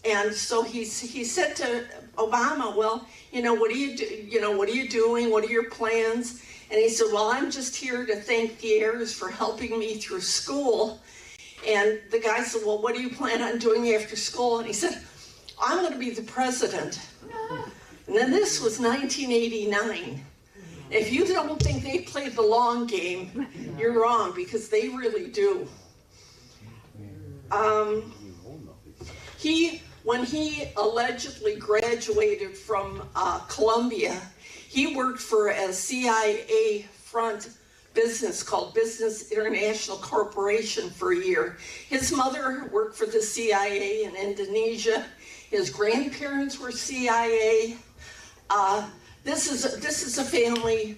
And so he said to Obama, well, what do you do? What are you doing? What are your plans? And he said, well, I'm just here to thank the Ayers for helping me through school. And the guy said, well, what do you plan on doing after school? And he said, I'm going to be the president. And then this was 1989. If you don't think they played the long game, you're wrong, because they really do. When he allegedly graduated from Columbia, he worked for a CIA front business called Business International Corporation for a year. His mother worked for the CIA in Indonesia. His grandparents were CIA. This is a family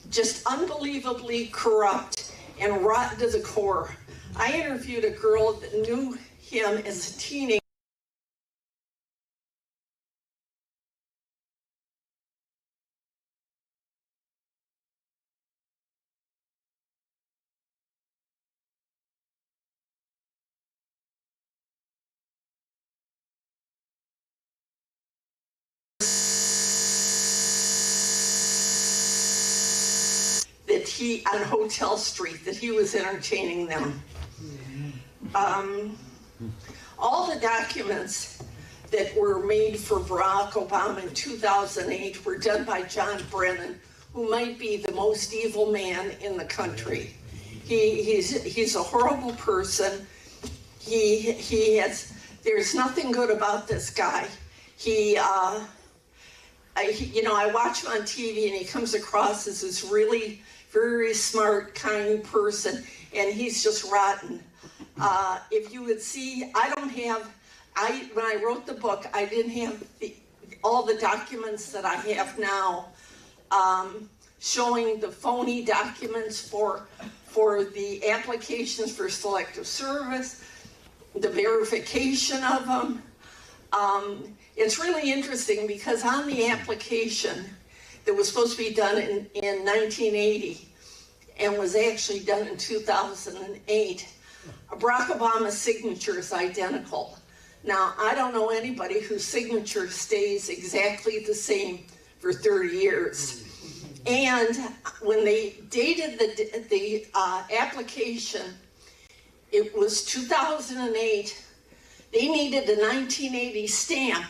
just unbelievably corrupt and rotten to the core. I interviewed a girl that knew him as a teenager. on Hotel Street, that he was entertaining them. All the documents that were made for Barack Obama in 2008 were done by John Brennan, who might be the most evil man in the country. He's a horrible person. There's nothing good about this guy. I watch him on TV and he comes across as this really very smart, kind person, and he's just rotten. If you would see, when I wrote the book, I didn't have all the documents that I have now, showing the phony documents for the applications for selective service, the verification of them. It's really interesting because on the application that was supposed to be done in 1980 and was actually done in 2008, Barack Obama's signature is identical. Now, I don't know anybody whose signature stays exactly the same for 30 years. And when they dated the application, it was 2008. They needed a 1980 stamp,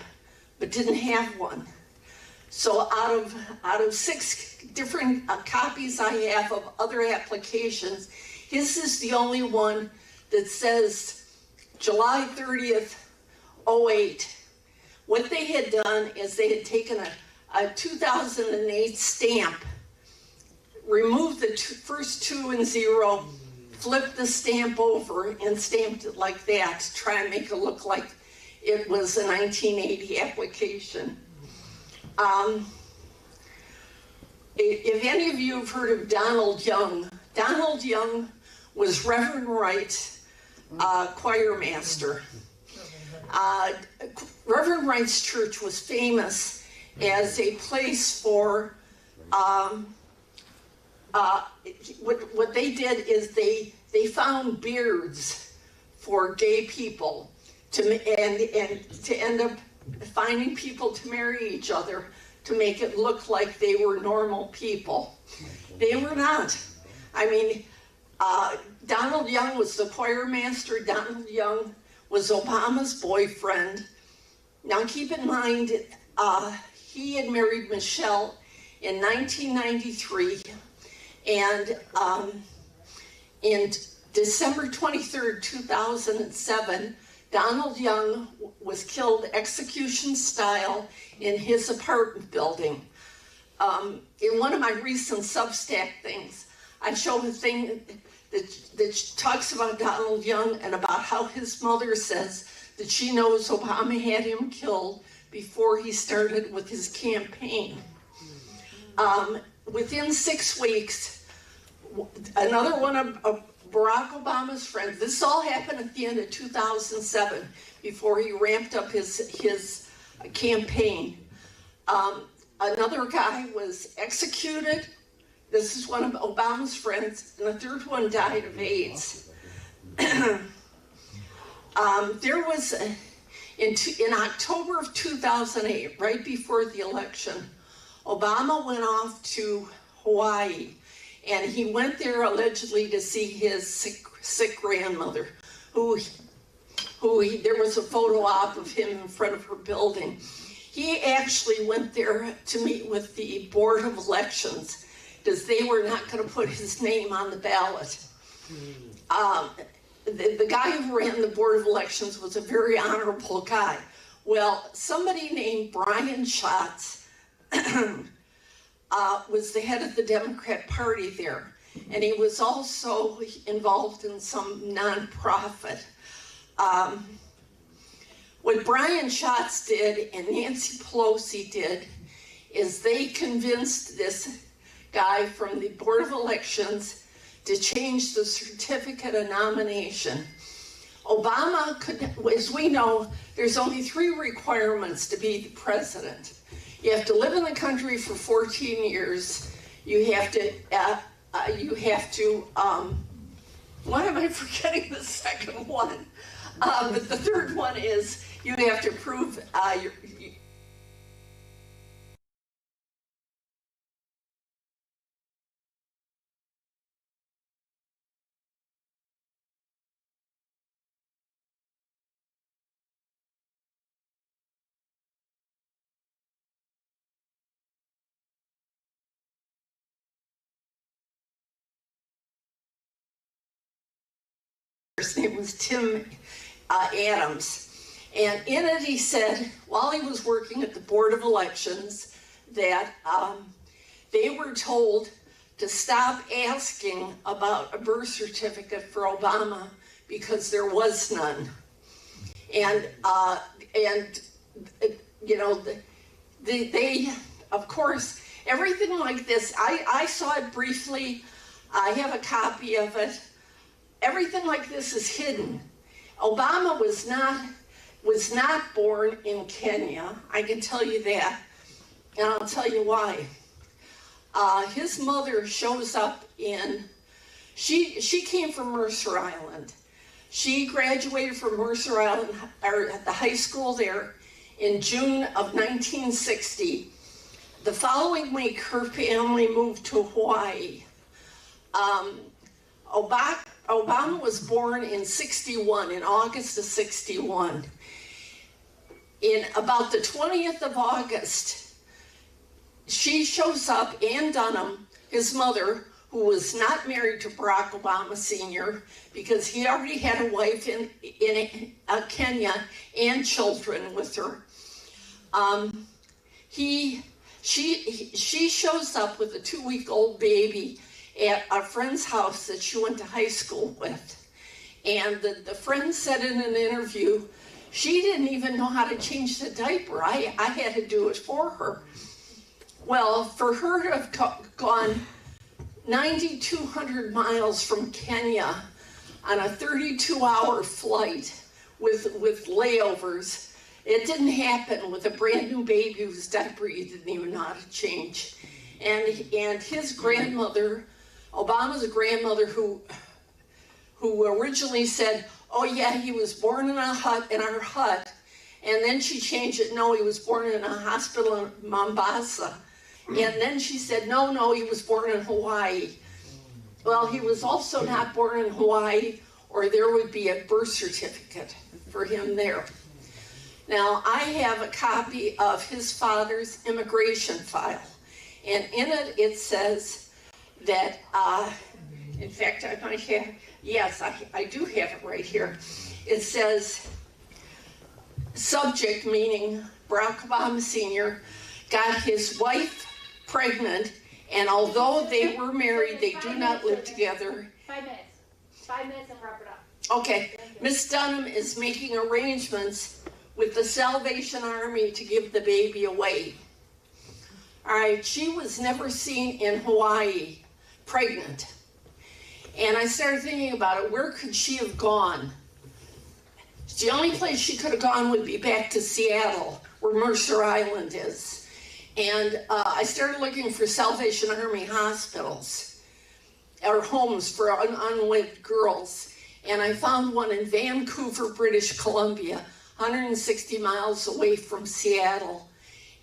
but didn't have one. So out of 6 different copies I have of other applications, his is the only one that says July 30th, 08. What they had done is they had taken a 2008 stamp, removed the first 2 and 0, flipped the stamp over and stamped it like that to try and make it look like it was a 1980 application. If any of you have heard of Donald Young was Reverend Wright's choir master. Reverend Wright's church was famous as a place for, what they did is they found beards for gay people and to end up finding people to marry each other to make it look like they were normal people. They were not. I mean, Donald Young was the choir master. Donald Young was Obama's boyfriend. Now keep in mind, he had married Michelle in 1993, and in December 23rd, 2007, Donald Young was killed execution style in his apartment building. In one of my recent Substack things, I show a thing that talks about Donald Young and about how his mother says that she knows Obama had him killed before he started with his campaign. Within 6 weeks, another one of Barack Obama's friends, this all happened at the end of 2007 before he ramped up his campaign. Another guy was executed. This is one of Obama's friends, and the third one died of AIDS. There was, in October of 2008, right before the election, Obama went off to Hawaii, and he went there allegedly to see his sick grandmother, who there was a photo op of him in front of her building. He actually went there to meet with the Board of Elections because they were not going to put his name on the ballot. The guy who ran the Board of Elections was a very honorable guy. Well, somebody named Brian Schatz was the head of the Democrat Party there, and he was also involved in some nonprofit. What Brian Schatz did and Nancy Pelosi did is they convinced this guy from the Board of Elections to change the certificate of nomination. Obama could, as we know, there's only 3 requirements to be the president. You have to live in the country for 14 years. You have to, what am I forgetting the second one? But the third one is you have to prove His name was Tim Adams. And in it he said, while he was working at the Board of Elections, that they were told to stop asking about a birth certificate for Obama because there was none. And you know, they, of course, everything like this, I saw it briefly. I have a copy of it. Everything like this is hidden. Obama was not born in Kenya. I can tell you that. And I'll tell you why. His mother shows up in, she came from Mercer Island. She graduated from Mercer Island, or at the high school there, in June of 1960. The following week, her family moved to Hawaii. Obama was born in 61, in August of 61. In about the 20th of August, she shows up, Ann Dunham, his mother, who was not married to Barack Obama Sr., because he already had a wife in Kenya and children with her. She shows up with a 2-week-old baby at a friend's house that she went to high school with. And the friend said in an interview, she didn't even know how to change the diaper. I had to do it for her. Well, for her to have gone 9,200 miles from Kenya on a 32-hour flight with layovers, it didn't happen with a brand new baby whose diaper you didn't even know how to change. And his grandmother, Obama's grandmother, who originally said, oh yeah, he was born in a hut, in our hut, and then she changed it, no, he was born in a hospital in Mombasa. And then she said, no, he was born in Hawaii. Well, he was also not born in Hawaii, or there would be a birth certificate for him there. Now, I have a copy of his father's immigration file, and in it, it says that, in fact, I might have, yes, I do have it right here. It says, subject, meaning Barack Obama Sr., got his wife pregnant, and although they were married, they do not live together. 5 minutes. 5 minutes and wrap it up. Okay. Miss Dunham is making arrangements with the Salvation Army to give the baby away. All right, she was never seen in Hawaii pregnant. And I started thinking about it. Where could she have gone? The only place she could have gone would be back to Seattle, where Mercer Island is. And I started looking for Salvation Army hospitals or homes for unwed girls. And I found one in Vancouver, British Columbia, 160 miles away from Seattle.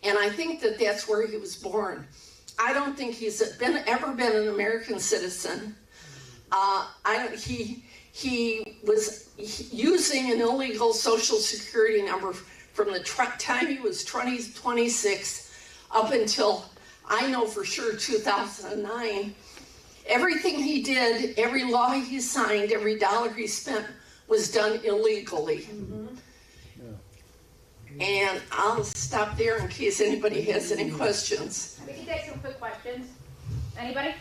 And I think that that's where he was born. I don't think he's ever been an American citizen. He was using an illegal Social Security number from the time he was 26 up until, I know for sure, 2009. Everything he did, every law he signed, every dollar he spent was done illegally. Mm-hmm. And I'll stop there in case anybody has any questions. We can take some quick questions. Anybody?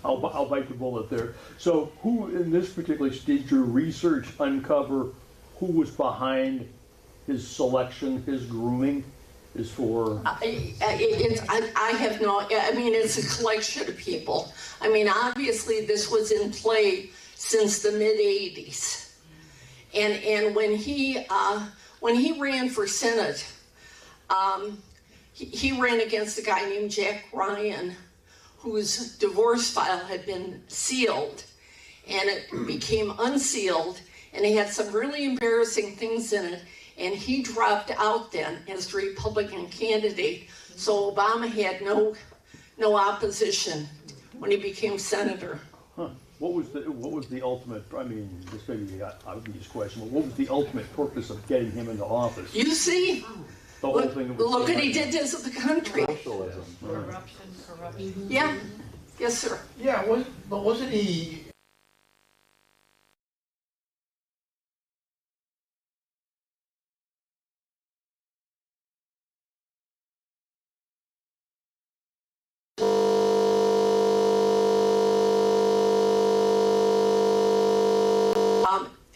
I'll bite the bullet there. So who, in this particular, did your research uncover who was behind his selection, his grooming? Is for? I have no, I mean, it's a collection of people. I mean, obviously this was in play since the mid-'80s. And when he ran for Senate, he ran against a guy named Jack Ryan, whose divorce file had been sealed, and it became unsealed, and he had some really embarrassing things in it, and he dropped out then as the Republican candidate, so Obama had no opposition when he became senator. Huh. What was the ultimate, I mean, this may be an obvious question, but what was the ultimate purpose of getting him into office? You see, the whole thing look what he did to the country. Corruption. Yeah, yes, sir. Yeah, but wasn't he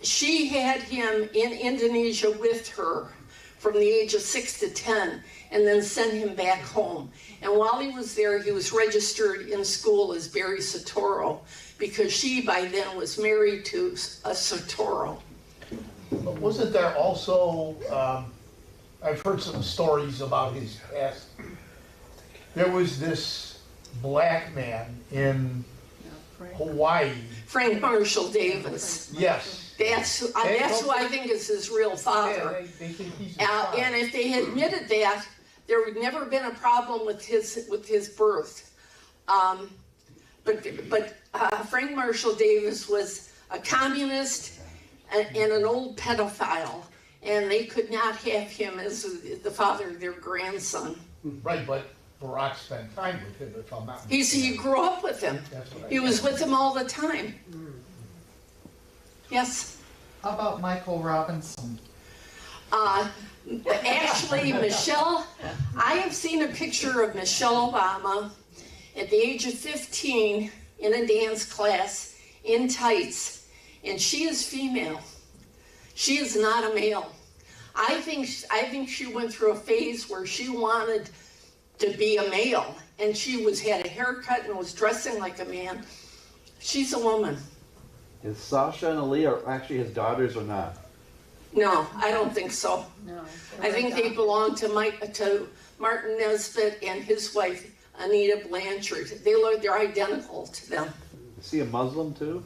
she had him in Indonesia with her from the age of 6 to 10 and then sent him back home. And while he was there, he was registered in school as Barry Sotoro because she by then was married to a Sotoro. But wasn't there also, I've heard some stories about his past. There was this black man in Hawaii. Frank Marshall Davis. Yes. That's who I think is his real father. Yeah, they think he's his father. And if they had admitted that, there would never been a problem with his birth. But Frank Marshall Davis was a communist and an old pedophile, and they could not have him as the father of their grandson. Right, but Barack spent time with him, if I'm not mistaken. He grew up with him. He was with him all the time. Yes? How about Michael Robinson? Actually, Michelle, I have seen a picture of Michelle Obama at the age of 15 in a dance class in tights, and she is female. She is not a male. I think she went through a phase where she wanted to be a male, and she had a haircut and was dressing like a man. She's a woman. Is Sasha and Aaliyah actually his daughters or not? No, I don't think so. No. I think they belong to Martin Nesbitt and his wife, Anita Blanchard. They're identical to them. Is he a Muslim too?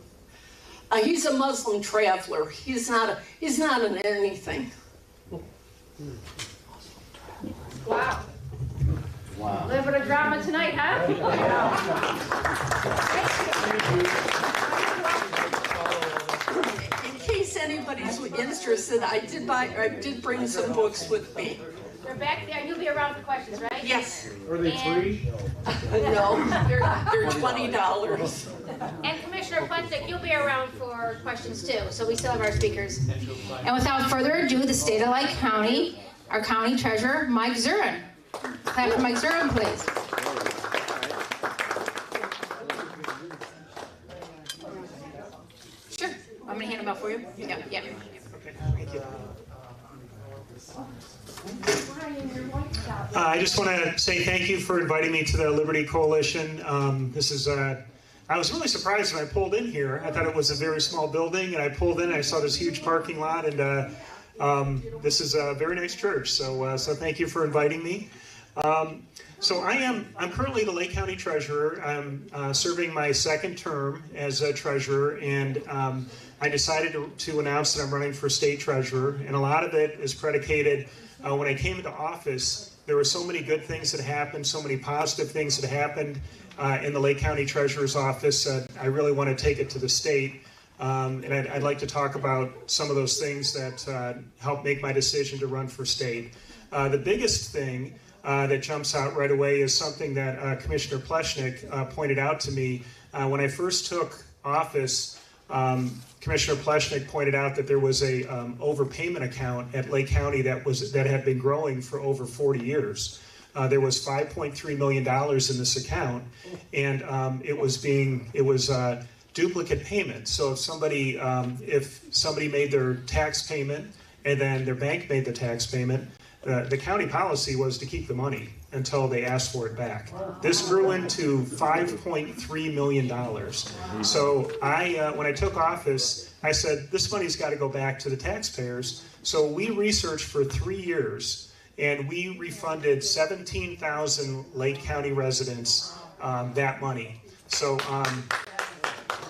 He's a Muslim traveler. He's not in anything. Wow. Wow. Living a drama tonight, huh? In case anybody's interested, I did bring some books with me. They're back there. You'll be around for questions, right? Yes. Are they free? No, they're $20. And Commissioner Plensick, you'll be around for questions too. So we still have our speakers. And without further ado, the state of Lake County, our county treasurer, Mike Zurin. Clap for Mike Zurin, please. Sure. I'm going to hand them out for you. Yeah. Thank you. I just want to say thank you for inviting me to the Liberty Coalition. I was really surprised when I pulled in here. I thought it was a very small building, and I pulled in and I saw this huge parking lot, and this is a very nice church. So thank you for inviting me. I'm currently the Lake County Treasurer. I'm serving my second term as a treasurer, and I decided to announce that I'm running for state treasurer, and a lot of it is predicated when I came into office. There were so many good things that happened, so many positive things that happened in the Lake County Treasurer's office. I really want to take it to the state, and I'd like to talk about some of those things that helped make my decision to run for state. The biggest thing that jumps out right away is something that Commissioner Pleshnik pointed out to me. When I first took office, Commissioner Pleshnik pointed out that there was a overpayment account at Lake County that had been growing for over 40 years. There was $5.3 million in this account, and it was duplicate payment. So if somebody made their tax payment and then their bank made the tax payment, the county policy was to keep the money until they asked for it back. This grew into $5.3 million. So when I took office, I said, this money's got to go back to the taxpayers. So we researched for 3 years, and we refunded 17,000 Lake County residents that money. So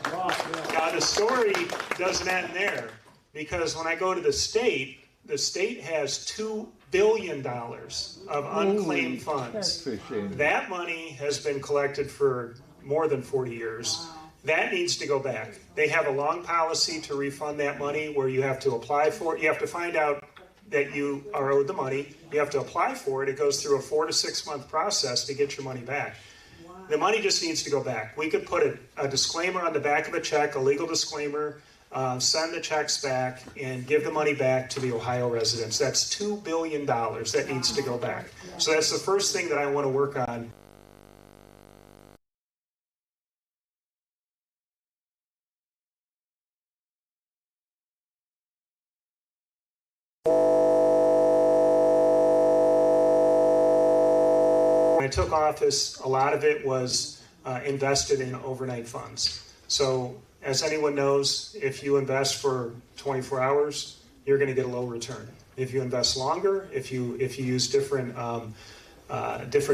now the story doesn't end there, because when I go to the state has $2 billion of unclaimed funds. That money has been collected for more than 40 years. That needs to go back. They have a long policy to refund that money where you have to apply for it. You have to find out that you are owed the money. You have to apply for it. It goes through a 4 to 6 month process to get your money back. The money just needs to go back. We could put a disclaimer on the back of a check, a legal disclaimer, send the checks back and give the money back to the Ohio residents. That's $2 billion that needs to go back. So that's the first thing that I want to work on. took office, a lot of it was invested in overnight funds. So as anyone knows, if you invest for 24 hours, you're going to get a low return. If you invest longer, if you use different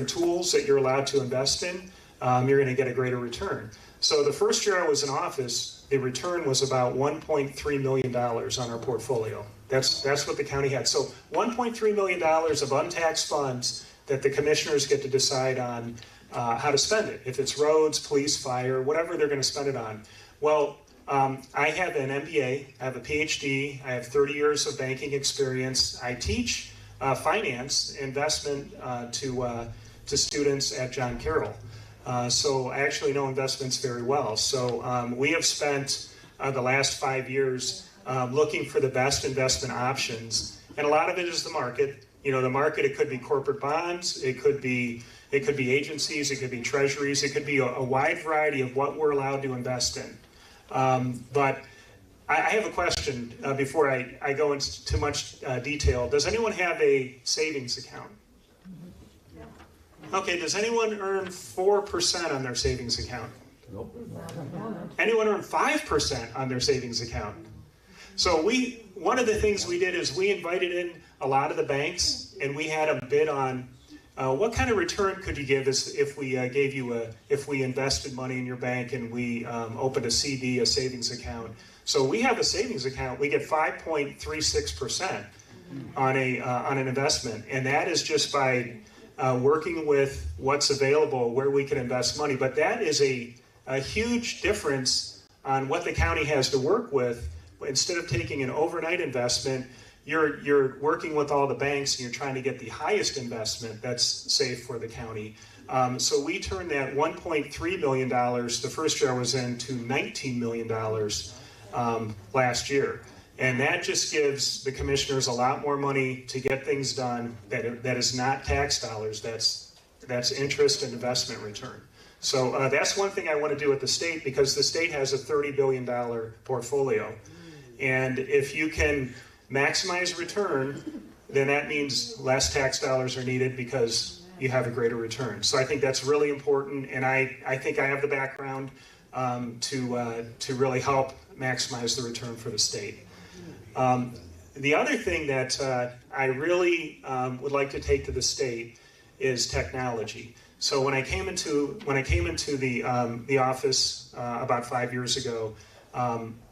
tools that you're allowed to invest in, you're going to get a greater return. So the first year I was in office, the return was about $1.3 million on our portfolio. That's what the county had. So $1.3 million of untaxed funds that the commissioners get to decide on how to spend it. If it's roads, police, fire, whatever they're going to spend it on. Well, I have an MBA, I have a PhD, I have 30 years of banking experience. I teach finance, investment to students at John Carroll. So I actually know investments very well. So we have spent the last 5 years looking for the best investment options. And a lot of it is the market. You know, the market, it could be corporate bonds, it could be agencies, it could be treasuries, it could be a wide variety of what we're allowed to invest in. But I have a question before I go into too much detail. Does anyone have a savings account? Okay, does anyone earn 4% on their savings account? Nope. Anyone earn 5% on their savings account? So one of the things we did is we invited in a lot of the banks, and we had them bid on what kind of return could you give us if we if we invested money in your bank and we opened a CD, a savings account. So we have a savings account. We get 5.36% on an investment, and that is just by working with what's available, where we can invest money. But that is a huge difference on what the county has to work with. Instead of taking an overnight investment, you're working with all the banks and you're trying to get the highest investment that's safe for the county. So we turned that $1.3 million the first year I was in to $19 million last year. And that just gives the commissioners a lot more money to get things done that is not tax dollars, that's interest and investment return. So that's one thing I want to do at the state, because the state has a $30 billion portfolio. And if you can maximize return, then that means less tax dollars are needed because you have a greater return. So I think that's really important, and I think I have the background to really help maximize the return for the state. The other thing that I really would like to take to the state is technology. So when I came into the office about 5 years ago,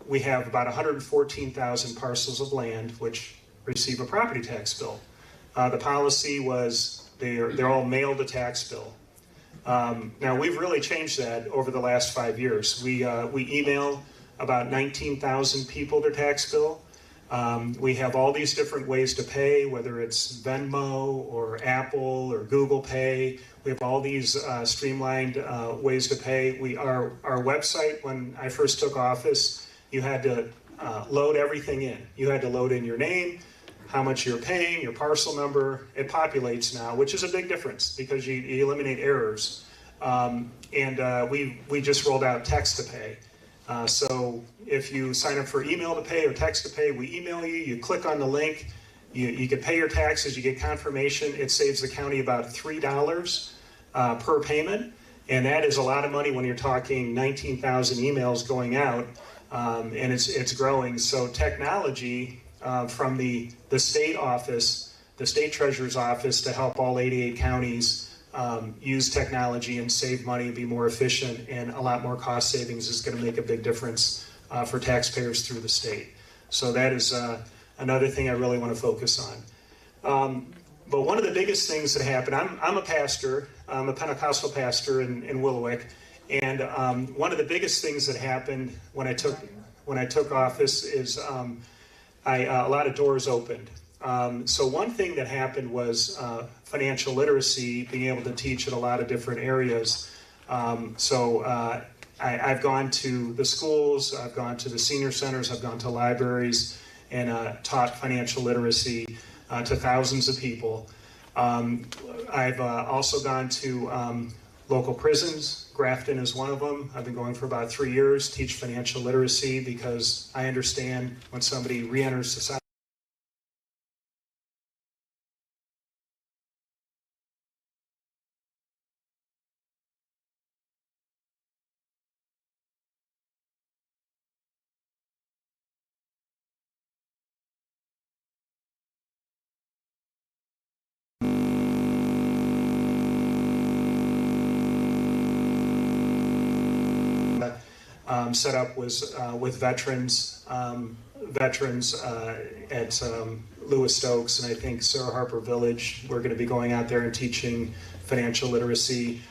we have about 114,000 parcels of land which receive a property tax bill. The policy was they're all mailed a tax bill. Now we've really changed that over the last 5 years. We email about 19,000 people their tax bill. We have all these different ways to pay, whether it's Venmo or Apple or Google Pay. We have all these streamlined ways to pay. Our website, when I first took office, you had to load everything in. You had to load in your name, how much you're paying, your parcel number. It populates now, which is a big difference because you eliminate errors. We just rolled out text to pay. So if you sign up for email to pay or text to pay, we email you, you click on the link, you can pay your taxes, you get confirmation. It saves the county about $3 per payment, and that is a lot of money when you're talking 19,000 emails going out, and it's growing. So technology from the state office, the state treasurer's office, to help all 88 counties use technology and save money, be more efficient, and a lot more cost savings is going to make a big difference for taxpayers through the state. So that is another thing I really want to focus on. But one of the biggest things that happened, I'm a pastor, I'm a Pentecostal pastor in Willoughby, and one of the biggest things that happened when I took office is a lot of doors opened. So one thing that happened was financial literacy, being able to teach in a lot of different areas. I've gone to the schools, I've gone to the senior centers, I've gone to libraries, and taught financial literacy to thousands of people. I've also gone to local prisons. Grafton is one of them. I've been going for about 3 years, teach financial literacy, because I understand when somebody re-enters society, set up was with veterans at Lewis Stokes, and I think Sarah Harper Village. We're going to be going out there and teaching financial literacy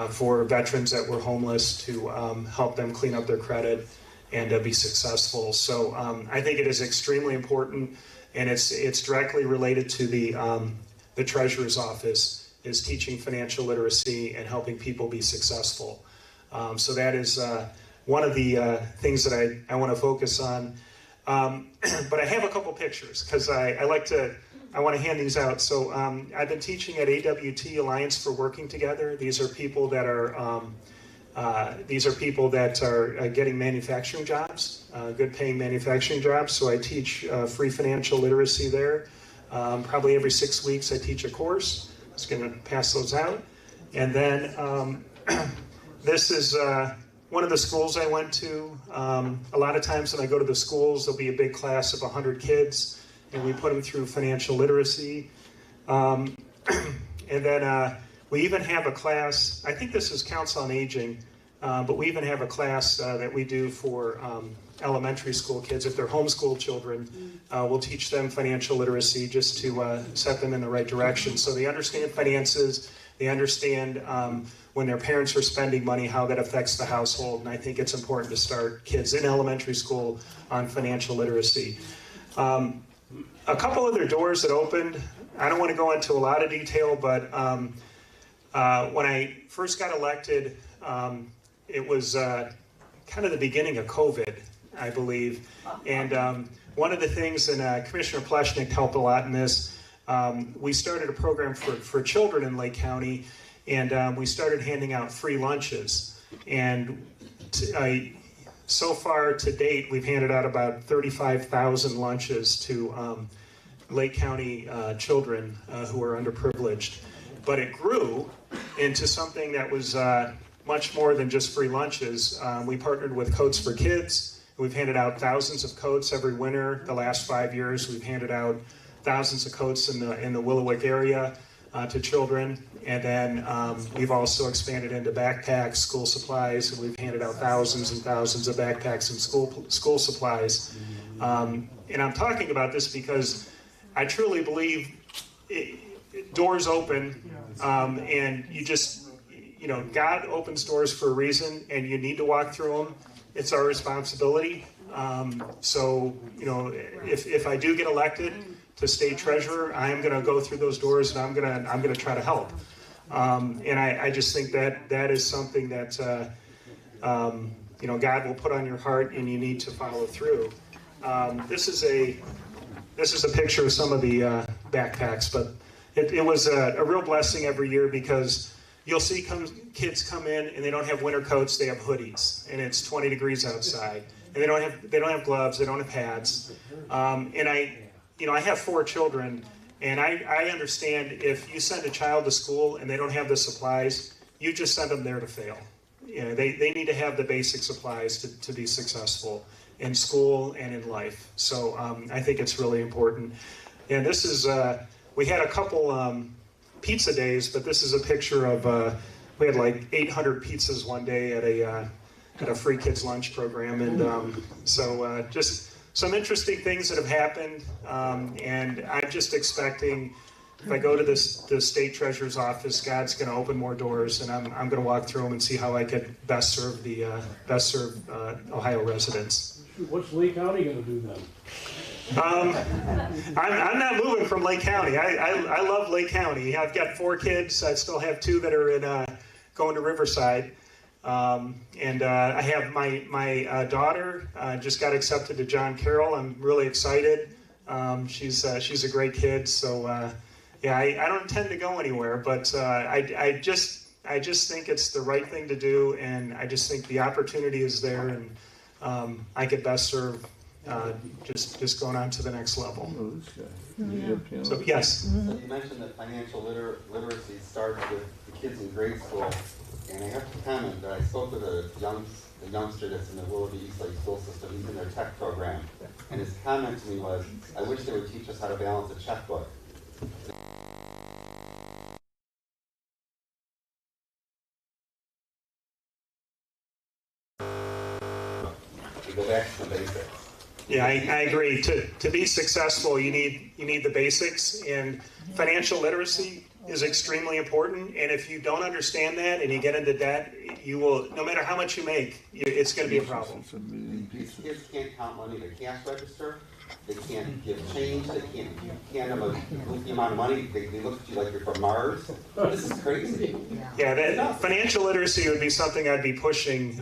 for veterans that were homeless to help them clean up their credit and be successful. So I think it is extremely important, and it's directly related to the Treasurer's Office, is teaching financial literacy and helping people be successful. So that is one of the things that I want to focus on. But I have a couple pictures because I want to hand these out. So I've been teaching at AWT, Alliance for Working Together. These are people that are getting manufacturing jobs, good paying manufacturing jobs. So I teach free financial literacy there. Probably every 6 weeks I teach a course. I'm just going to pass those out. And then this is one of the schools I went to. A lot of times when I go to the schools, there'll be a big class of 100 kids, and we put them through financial literacy. And then we even have a class, I think this is Council on Aging, but we even have a class that we do for elementary school kids. If they're homeschool children, we'll teach them financial literacy just to set them in the right direction. So they understand finances, they understand when their parents are spending money, how that affects the household. And I think it's important to start kids in elementary school on financial literacy. A couple other doors that opened, I don't want to go into a lot of detail, but when I first got elected, it was kind of the beginning of COVID, I believe. And one of the things, and Commissioner Pleshnik helped a lot in this, we started a program for children in Lake County, and we started handing out free lunches. And so far to date, we've handed out about 35,000 lunches to Lake County children who are underprivileged. But it grew into something that was much more than just free lunches. We partnered with Coats for Kids. We've handed out thousands of coats every winter. The last 5 years, we've handed out thousands of coats in the Willoughby area to children. And then we've also expanded into backpacks, school supplies, and we've handed out thousands and thousands of backpacks and school supplies. And I'm talking about this because I truly believe doors open, and God opens doors for a reason, and you need to walk through them. It's our responsibility. So, if I do get elected to state treasurer, I am going to go through those doors, and I'm going to try to help. And I just think that is something that God will put on your heart, and you need to follow through. This is a picture of some of the backpacks, but it was a real blessing every year because you'll see kids come in and they don't have winter coats, they have hoodies, and it's 20 degrees outside, and they don't have gloves, they don't have pads. And I have 4 children, and I understand if you send a child to school and they don't have the supplies, you just send them there to fail. They need to have the basic supplies to be successful in school and in life. So I think it's really important. And this is, we had a couple pizza days, but this is a picture of, we had like 800 pizzas one day at a free kids lunch program. And so just some interesting things that have happened. And I'm just expecting, if I go to the state treasurer's office, God's going to open more doors, and I'm going to walk through them and see how I could best serve Ohio residents. What's Lake County going to do then? I'm not moving from Lake County. I love Lake County. I've got 4 kids. I still have 2 that are going to Riverside. And I have my daughter just got accepted to John Carroll. I'm really excited. She's a great kid. So yeah, I don't intend to go anywhere, but I just think it's the right thing to do, and I just think the opportunity is there, and I could best serve just going on to the next level. So yes. So you mentioned that financial literacy starts with the kids in grade school, and I have to comment that I spoke with a youngster that's in the Willoughby East Lake school system. He's in their tech program, and his comment to me was, "I wish they would teach us how to balance a checkbook." Yeah, I agree. To be successful, you need the basics, and financial literacy is extremely important. And if you don't understand that and you get into debt, you will, no matter how much you make, it's going to be a problem. These kids can't count money at a cash register. They can't give change. They can't have the amount of money. They look at you like you're from Mars. This is crazy. Yeah, that financial literacy would be something I'd be pushing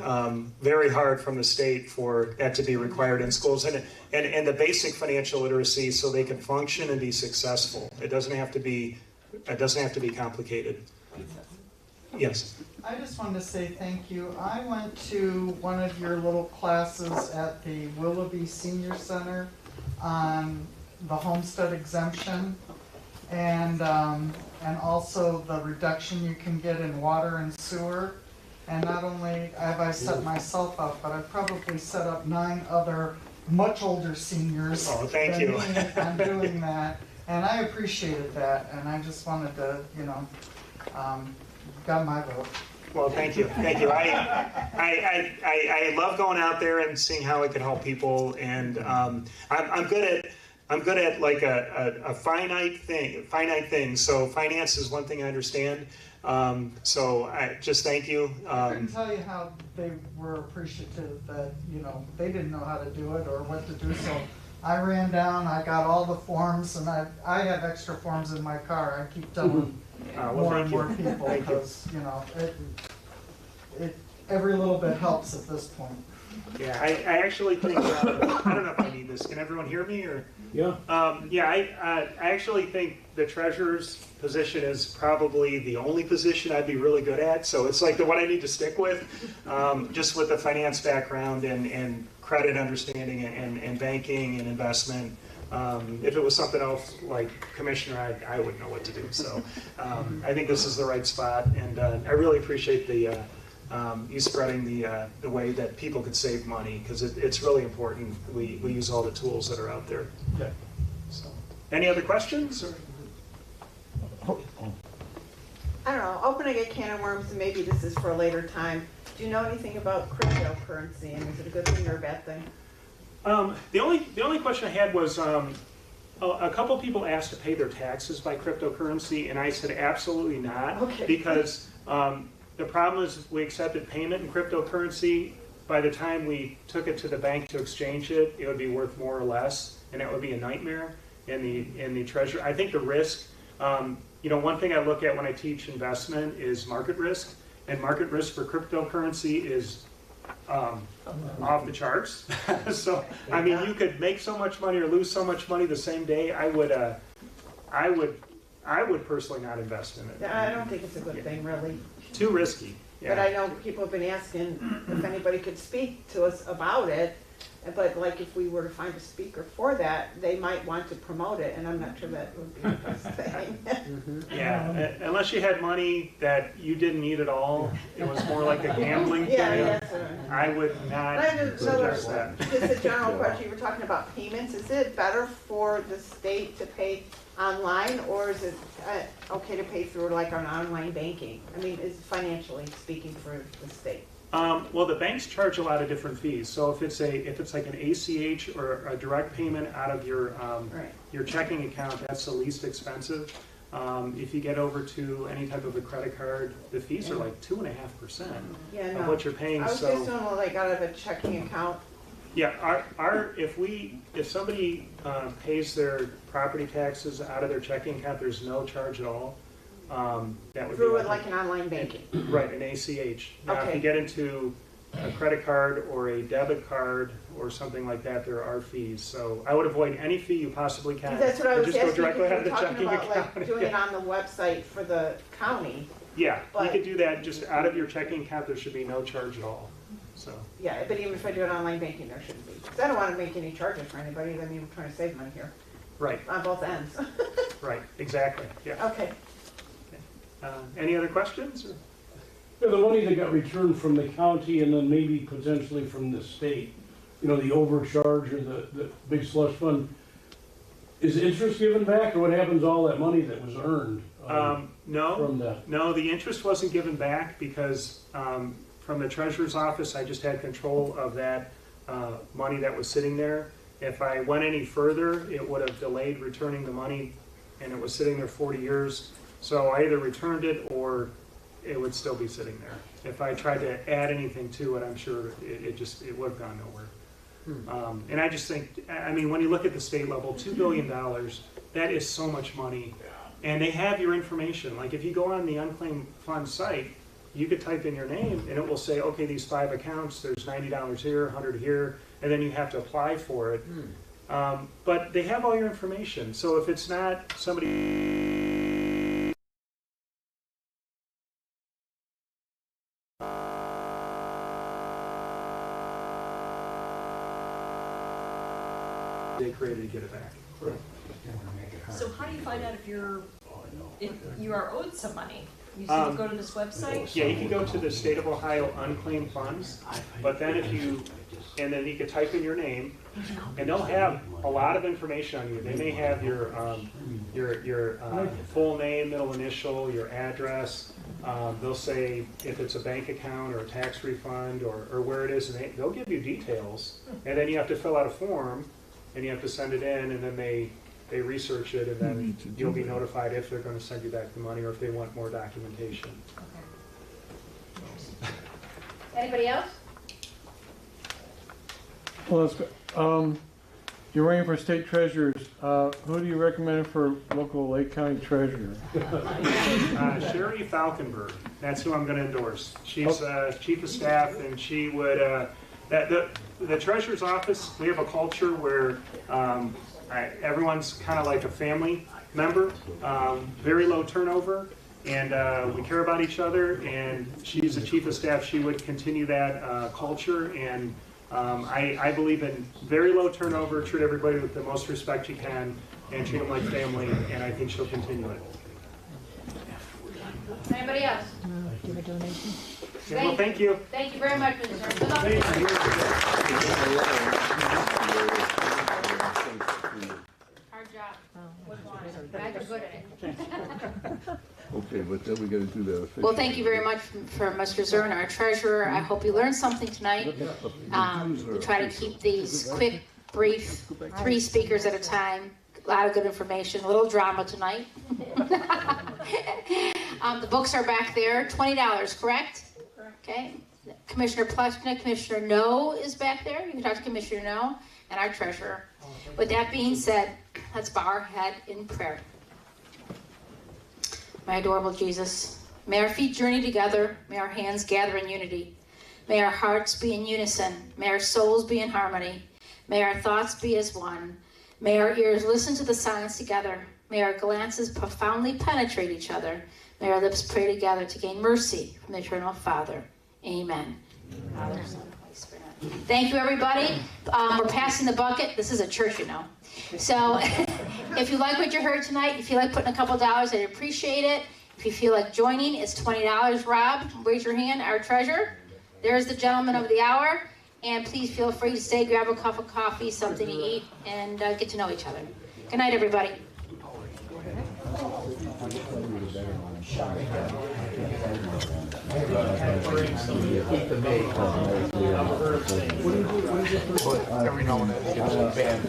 very hard from the state for that to be required in schools, and the basic financial literacy so they can function and be successful. It doesn't have to be complicated. Yes. I just wanted to say thank you. I went to one of your little classes at the Willoughby Senior Center on the homestead exemption and also the reduction you can get in water and sewer. And not only have I set myself up, but I've probably set up 9 other much older seniors thank you. on doing that. And I appreciated that, and I just wanted to, got my vote. Well, thank you. I love going out there and seeing how I can help people, and I'm good at like a finite thing. So finance is one thing I understand. So I just thank you. I couldn't tell you how they were appreciative that they didn't know how to do it or what to do. So I ran down, I got all the forms, and I have extra forms in my car. I keep telling more and more people because every little bit helps at this point. Yeah, I actually think I don't know if I need this. Can everyone hear me or? Yeah. I actually think the treasurer's position is probably the only position I'd be really good at. So it's like the one I need to stick with, just with the finance background and credit understanding and banking and investment. If it was something else like commissioner, I wouldn't know what to do. So I think this is the right spot, and I really appreciate the you spreading the way that people could save money, because it's really important. We use all the tools that are out there. Okay. So, any other questions? Or? I don't know, opening a can of worms, and maybe this is for a later time. Do you know anything about cryptocurrency, and is it a good thing or a bad thing? The only question I had was a couple people asked to pay their taxes by cryptocurrency, and I said absolutely not, because the problem is we accepted payment in cryptocurrency. By the time we took it to the bank to exchange it, it would be worth more or less, and that would be a nightmare in the treasury. I think the risk, one thing I look at when I teach investment is market risk, and market risk for cryptocurrency is off the charts. So I mean, you could make so much money or lose so much money the same day. I would personally not invest in it. I don't think it's a good thing, really. Too risky. Yeah. But I know people have been asking if anybody could speak to us about it. But like if we were to find a speaker for that, they might want to promote it, and I'm not sure that would be the best thing. Yeah, unless you had money that you didn't need at all, it was more like a gambling thing. I would not suggest that. Just a general question, you were talking about payments. Is it better for the state to pay online, or is it okay to pay through like an online banking? I mean, is financially speaking for the state? Well, the banks charge a lot of different fees. So if it's like an ACH or a direct payment out of your checking account, that's the least expensive. If you get over to any type of a credit card, the fees are like 2.5% of what you're paying. I was just doing like out of a checking account. Yeah, if somebody pays their property taxes out of their checking account, there's no charge at all. That would through be like an online banking. Right, an ACH. Now, if you get into a credit card or a debit card or something like that, there are fees. So I would avoid any fee you possibly can. That's what I was just asking. Go directly out of the talking checking about account. like doing it on the website for the county. Yeah, you could do that just out of your checking account. There should be no charge at all. So. Yeah, but even if I do it online banking, there shouldn't be. Because I don't want to make any charges for anybody. I mean, I'm trying to save money here. Right. On both ends. Right, exactly. Yeah. Okay. Any other questions? Or? Yeah, the money that got returned from the county and then maybe potentially from the state, the overcharge or the big slush fund, is interest given back, or what happens to all that money that was earned? No, the interest wasn't given back because from the treasurer's office, I just had control of that money that was sitting there. If I went any further, it would have delayed returning the money, and it was sitting there 40 years. So I either returned it or it would still be sitting there. If I tried to add anything to it, I'm sure it would have gone nowhere. And I just think, I mean, when you look at the state level, $2 billion, that is so much money. And they have your information. Like if you go on the unclaimed funds site, you could type in your name and it will say, okay, these 5 accounts, there's $90 here, $100 here, and then you have to apply for it. But they have all your information. So if it's not somebody... they created to get it back. So how do you find out if you are owed some money? You said to go to this website? Yeah, you can go to the State of Ohio unclaimed funds, but then and then you can type in your name, and they'll have a lot of information on you. They may have your full name, middle initial, your address. They'll say if it's a bank account or a tax refund or where it is, and they'll give you details. And then you have to fill out a form, and you have to send it in, and then they research it, and then you'll be notified if they're going to send you back the money or if they want more documentation. Anybody else? Well, that's good. You're running for state treasurers. Who do you recommend for local Lake County treasurer? Sherry Falkenberg. That's who I'm going to endorse. She's chief of staff, and she would. The treasurer's office. We have a culture where everyone's kind of like a family member. Very low turnover, and we care about each other. And she's the chief of staff. She would continue that culture, and I believe in very low turnover. Treat everybody with the most respect you can, and treat them like family. And I think she'll continue it. Anybody else? Give a donation. Okay, well, thank you. Thank you very much, Mr. Stern. Good luck. Hard job. Glad you're good at it. Okay, but then we got to do that officially. Well, thank you very much for Mr. Zern, our treasurer. I hope you learned something tonight. We try to keep these quick, brief, 3 speakers at a time. A lot of good information, a little drama tonight. The books are back there, $20, correct? Okay. Commissioner Plesknik, Commissioner No is back there. You can talk to Commissioner No and our treasurer. With that being said, let's bow our head in prayer. My adorable Jesus, may our feet journey together, may our hands gather in unity, may our hearts be in unison, may our souls be in harmony, may our thoughts be as one, may our ears listen to the signs together, may our glances profoundly penetrate each other, may our lips pray together to gain mercy from the eternal Father. Amen. Father, Son, Holy Spirit. Thank you, everybody. We're passing the bucket. This is a church, you know. So if you like what you heard tonight, if you feel like putting a couple dollars, I'd appreciate it. If you feel like joining, it's $20. Rob, raise your hand, our treasurer. There's the gentleman of the hour. And please feel free to stay, grab a cup of coffee, something to eat, and get to know each other. Good night, everybody. Every now and then it gets bad.